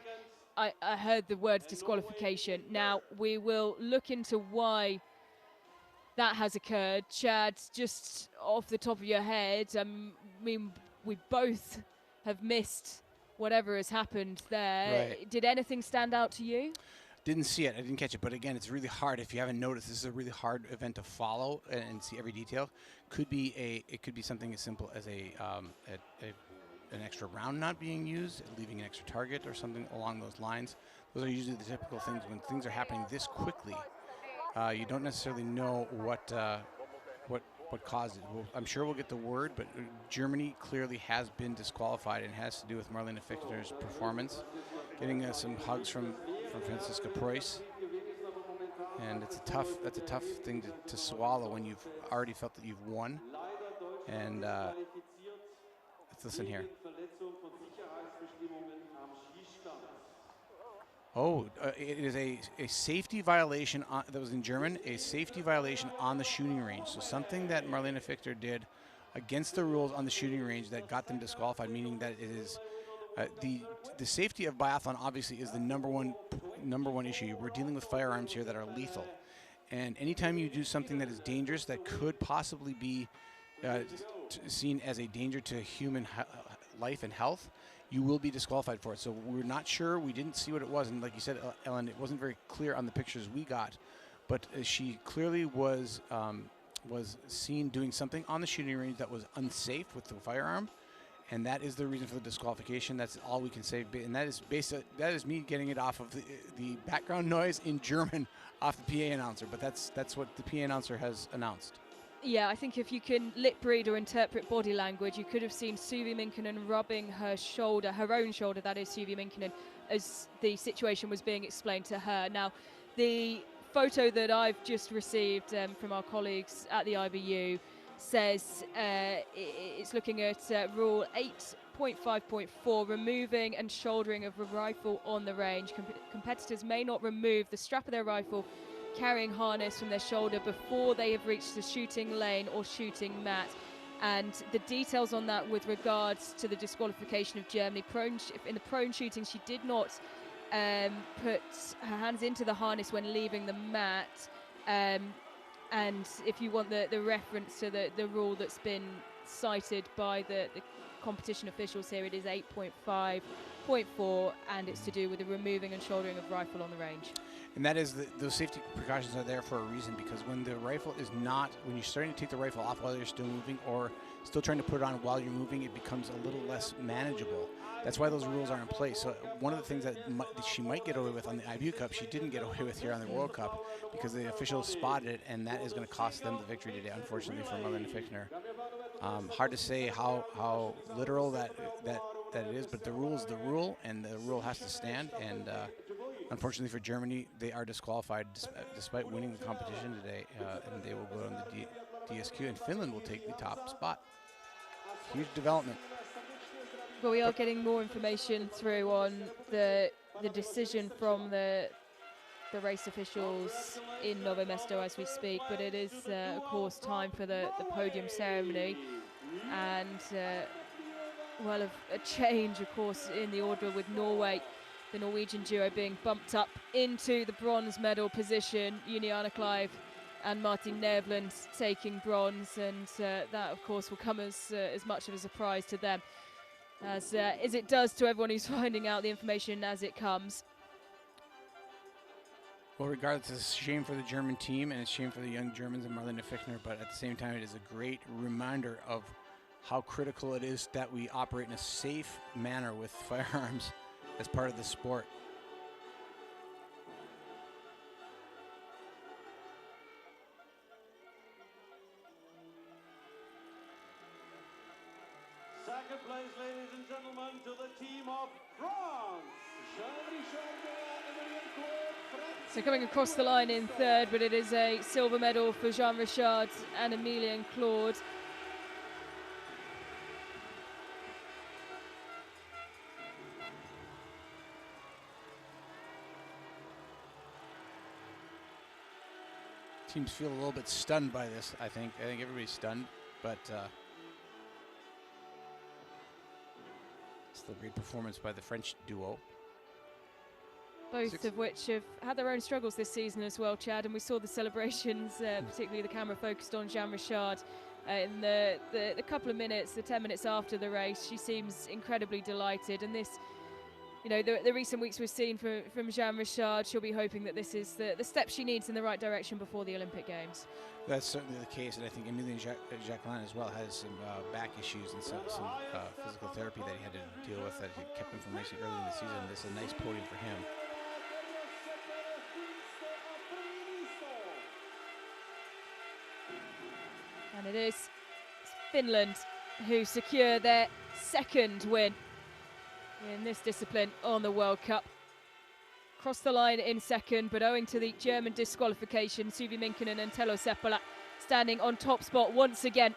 Speaker 3: I heard the words disqualification. Now, we will look into why that has occurred. Chad, just off the top of your head, I mean, we both have missed whatever has happened there.
Speaker 4: Right.
Speaker 3: Did anything stand out to you?
Speaker 4: Didn't see it. I didn't catch it. But again, it's really hard. If you haven't noticed, this is a really hard event to follow and see every detail. It could be something as simple as a an extra round not being used, leaving an extra target or something along those lines. Those are usually the typical things when things are happening this quickly. You don't necessarily know what caused it. I'm sure we'll get the word, but Germany clearly has been disqualified, and has to do with Marlene Fichtner's performance. Getting some hugs from Franziska Preuss, and that's a tough thing to swallow when you've already felt that you've won. And let's listen here. Oh, it is a safety violation that was in German, a safety violation on the shooting range. So something that Marlene Fichtner did against the rules on the shooting range that got them disqualified, meaning that it is the safety of biathlon obviously is the number one issue. We're dealing with firearms here that are lethal. And anytime you do something that is dangerous, that could possibly be seen as a danger to human life and health, you will be disqualified for it. So we're not sure. We didn't see what it was. And like you said, Ellen, it wasn't very clear on the pictures we got. But she clearly was seen doing something on the shooting range that was unsafe with the firearm. And that is the reason for the disqualification. That's all we can say. And that is me getting it off of the background noise in German off the PA announcer. But that's what the PA announcer has announced.
Speaker 3: Yeah, I think if you can lip read or interpret body language, you could have seen Suvi Minkkinen rubbing her own shoulder, that is Suvi Minkkinen, as the situation was being explained to her. Now, the photo that I've just received from our colleagues at the IBU says it's looking at rule 8.5.4, removing and shouldering of a rifle on the range. Competitors may not remove the strap of their rifle carrying harness from their shoulder before they have reached the shooting lane or shooting mat. And the details on that with regards to the disqualification of Germany, in the prone shooting, she did not put her hands into the harness when leaving the mat. And if you want the reference to the rule that's been cited by the competition officials here, it is 8.5.4, and it's to do with the removing and shouldering of rifle on the range.
Speaker 4: And that is those safety precautions are there for a reason, because when the rifle is not, when you're starting to take the rifle off while you're still moving, or still trying to put it on while you're moving, it becomes a little less manageable. That's why those rules are in place. So one of the things that she might get away with on the IBU Cup, she didn't get away with here on the World Cup, because the officials spotted it, and that is going to cost them the victory today, unfortunately, for Marlene Fichtner. Hard to say how literal that it is, but the rule is the rule, and the rule has to stand. And unfortunately for Germany, they are disqualified despite winning the competition today, and they will go on the DSQ, and Finland will take the top spot. Huge development.
Speaker 3: Well, we are getting more information through on the decision from the race officials in Nove Mesto as we speak, but it is, of course, time for the podium ceremony. And, well, a change, of course, in the order with Norway, the Norwegian duo being bumped up into the bronze medal position. Juliana Clive and Martin Nevland taking bronze, and that, of course, will come as much of a surprise to them as it does to everyone who's finding out the information as it comes.
Speaker 4: Well, regardless, it's a shame for the German team, and it's a shame for the young Germans and Marlene Fichtner, but at the same time, it is a great reminder of how critical it is that we operate in a safe manner with firearms as part of the sport.
Speaker 1: Second place, ladies and gentlemen, to the team of France.
Speaker 3: So coming across the line in third, but it is a silver medal for Jean Richard and Emilien Claude.
Speaker 4: Teams feel a little bit stunned by this, I think. I think everybody's stunned, but still a great performance by the French duo.
Speaker 3: Both of which have had their own struggles this season as well, Chad, and we saw the celebrations, particularly the camera focused on Jean Richard in the couple of minutes, the 10 minutes after the race. She seems incredibly delighted, and this you know, the recent weeks we've seen from Jeanne Richard, she'll be hoping that this is the step she needs in the right direction before the Olympic Games.
Speaker 4: That's certainly the case, and I think Emilien Jacquelin as well has some back issues and some physical therapy that he had to deal with that kept him from racing early in the season. This is a nice podium for him.
Speaker 3: And it is Finland who secure their second win in this discipline on the World Cup. Crossed the line in second, but owing to the German disqualification, Suvi Minkkinen and Telo Seppälä standing on top spot once again.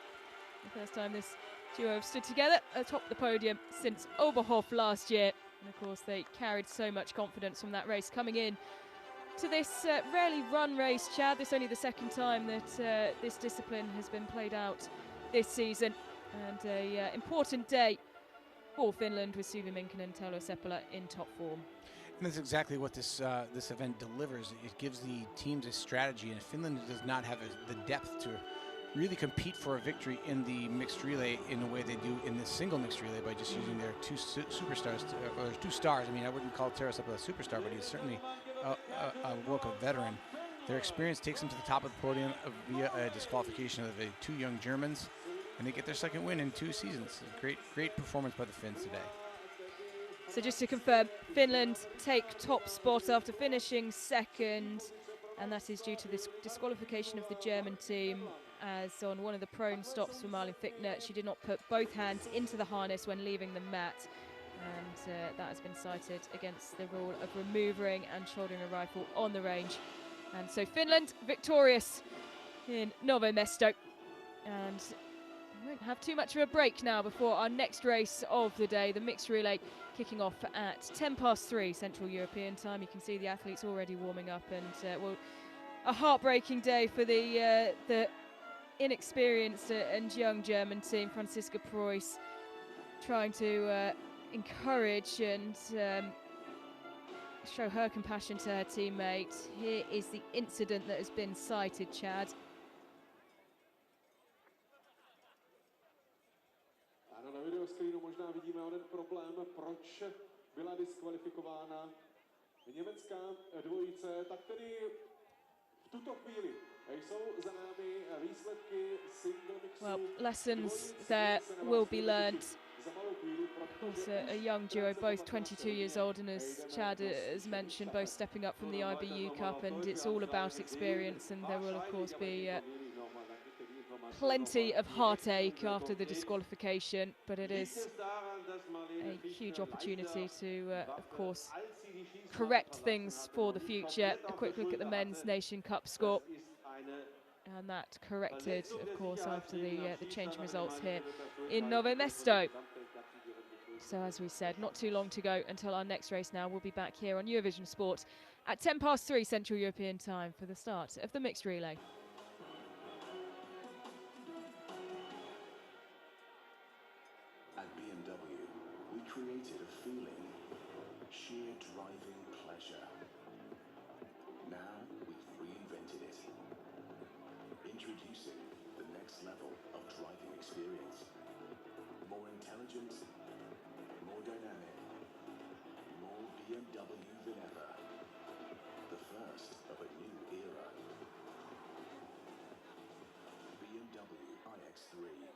Speaker 3: The first time this duo have stood together atop the podium since Oberhof last year. And of course they carried so much confidence from that race coming in to this rarely run race, Chad. This is only the second time that this discipline has been played out this season, and a important day for Finland with Suvi Minkkinen and Telo Seppälä in top form.
Speaker 4: And that's exactly what this event delivers. It gives the teams a strategy, and Finland does not have the depth to really compete for a victory in the mixed relay in the way they do in this single mixed relay by just using their two superstars, or two stars. I mean, I wouldn't call Tero Seppälä a superstar, but he's certainly a World Cup veteran. Their experience takes them to the top of the podium via a disqualification of the two young Germans, and they get their second win in 2 seasons. Great performance by the Finns today.
Speaker 3: So just to confirm, Finland take top spot after finishing second, and that is due to this disqualification of the German team, as on one of the prone stops for Malin Fichtner, she did not put both hands into the harness when leaving the mat, and that has been cited against the rule of removing and shouldering a rifle on the range. And so Finland victorious in Nove Mesto, and we won't have too much of a break now before our next race of the day, the mixed relay, kicking off at 3:10 Central European time. You can see the athletes already warming up, and well, a heartbreaking day for the inexperienced and young German team. Franziska Preuss trying to encourage and show her compassion to her teammate. Here is the incident that has been cited, Chad.
Speaker 1: Ano, na videoscreenu možná vidíme onen problém, proč byla diskvalifikována německá dvojice. Tak tedy v tuto chvíli jsou za námi výsledky single mixu.
Speaker 3: Well, lessons there will be learnt. Of course, a young duo, both 22 years old, and as Chad has mentioned, both stepping up from the IBU Cup, and it's all about experience, and there will of course be plenty of heartache after the disqualification, but it is a huge opportunity to of course correct things for the future. A quick look at the men's Nation Cup score, and that corrected of course after the change in results here in Nove Mesto. So as we said, not too long to go until our next race now. We'll be back here on Eurovision Sport at 3:10 Central European time for the start of the mixed relay.
Speaker 8: At BMW, we created a feeling, sheer driving pleasure. Now we've reinvented it. Introducing the next level of driving experience. More intelligent, more dynamic, more BMW than ever. The first of a new era. BMW iX3.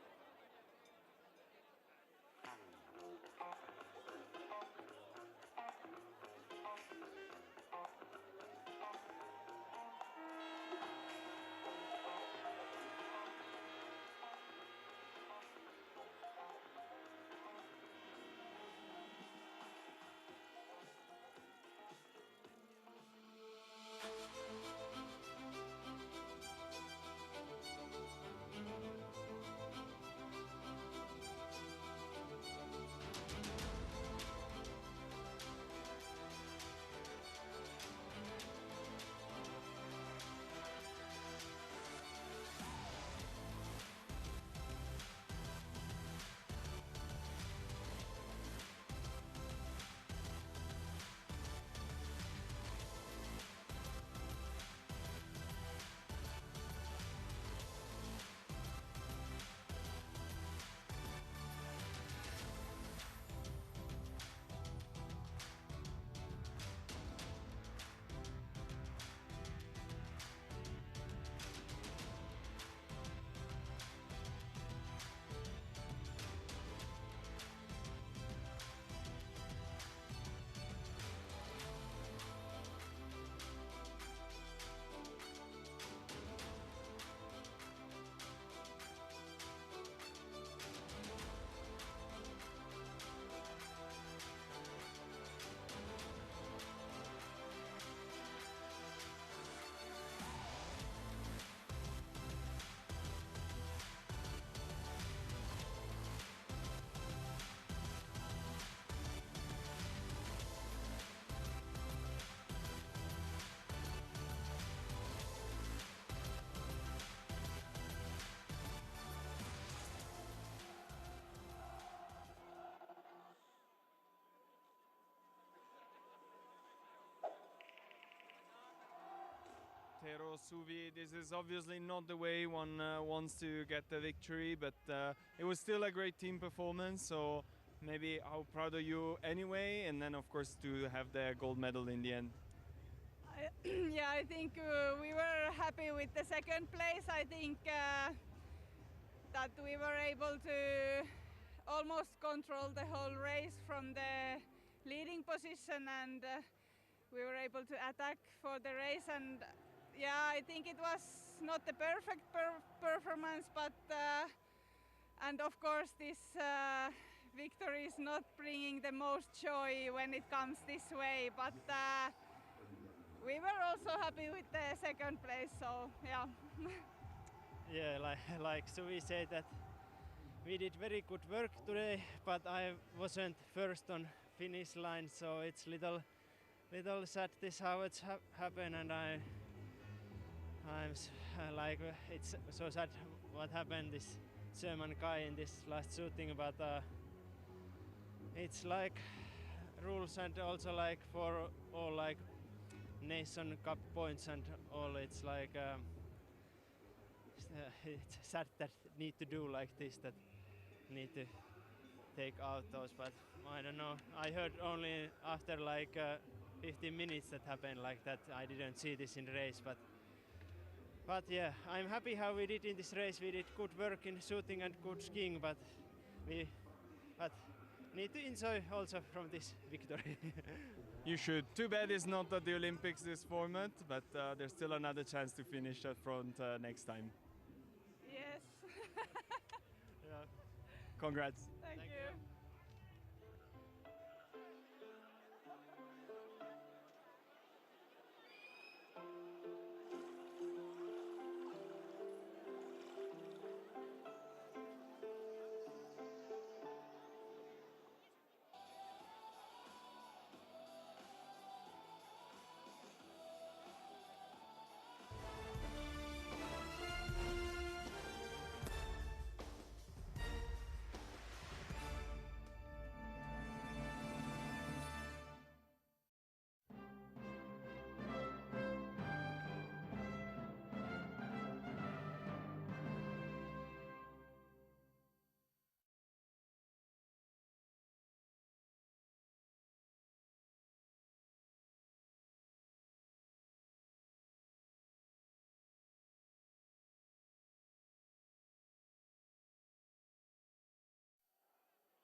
Speaker 5: Tero Suvi. This is obviously not the way one wants to get the victory, but it was still a great team performance. So maybe how proud of you anyway, and then of course to have the gold medal in the end.
Speaker 6: Yeah, I think we were happy with the second place. I think that we were able to almost control the whole race from the leading position, and we were able to attack for the race. And yeah, I think it was not the perfect performance, but and of course this victory is not bringing the most joy when it comes this way, but we were also happy with the second place, so yeah.
Speaker 9: Yeah, like Suvi said, that we did very good work today, but I wasn't first on finish line, so it's little sad this how it's happened, and I'm like it's so sad what happened this German guy in this last shooting, but it's like rules, and also like for all like Nation Cup points and all, it's like it's sad that need to do like this, that need to take out those, but I don't know. I heard only after like 15 minutes that happened like that. I didn't see this in race, but yeah, I'm happy how we did in this race. We did good work in shooting and good skiing, but need to enjoy also from this victory.
Speaker 5: You should. Too bad it's not at the Olympics this format, but there's still another chance to finish at front next time.
Speaker 6: Yes.
Speaker 5: Yeah. Congrats.
Speaker 6: Thank you.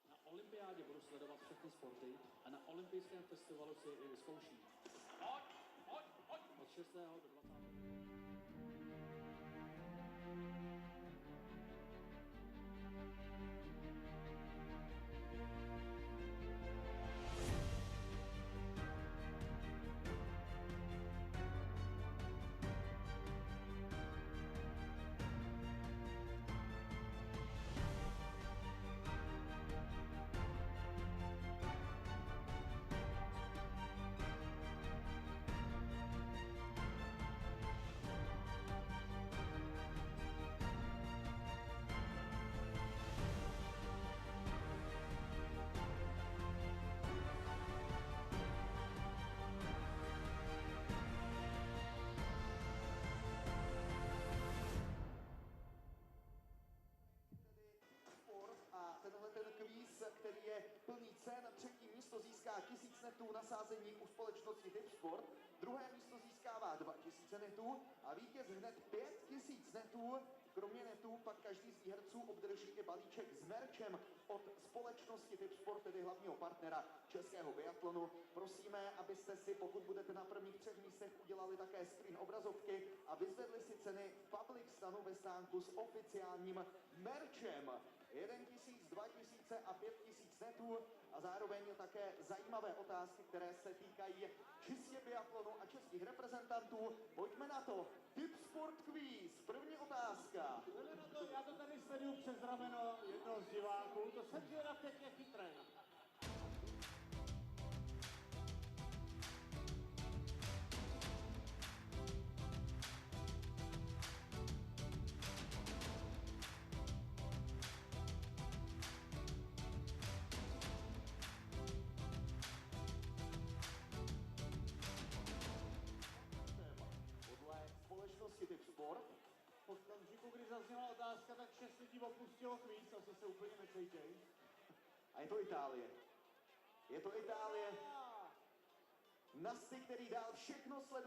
Speaker 10: Na olympiádě budu sledovat všechny sporty a na olympijském festivalu si je vyzkouším. Od 6. do 20.
Speaker 11: Který je plný cen. Třetí místo získá 1000 netů nasázení u společnosti Dixon. Druhé místo získává 2000 netů a vítěz hned 5000 netů. Kromě netů pak každý z výherců obdrží i balíček s merčem od společnosti Dixon, tedy hlavního partnera českého biatlonu. Prosíme, abyste si, pokud budete na prvních 3 místech, udělali také screen obrazovky a vyzvedli si ceny v public stanu ve stánku s oficiálním merčem. 1000, 2000 a 5000 netů a zároveň také zajímavé otázky, které se týkají čistě biatlonu a českých reprezentantů. Pojďme na to. Tip Sport Quiz. První otázka.
Speaker 10: Já to tady sleduju přes rameno jednoho z diváků. To jsem zvědav, teď je chytré. zazněla otázka, tak 6 lidí opustilo kvíz, asi se úplně necítěj.
Speaker 11: A je to Itálie. Je to Itálie. Nasty, který dál všechno sleduje.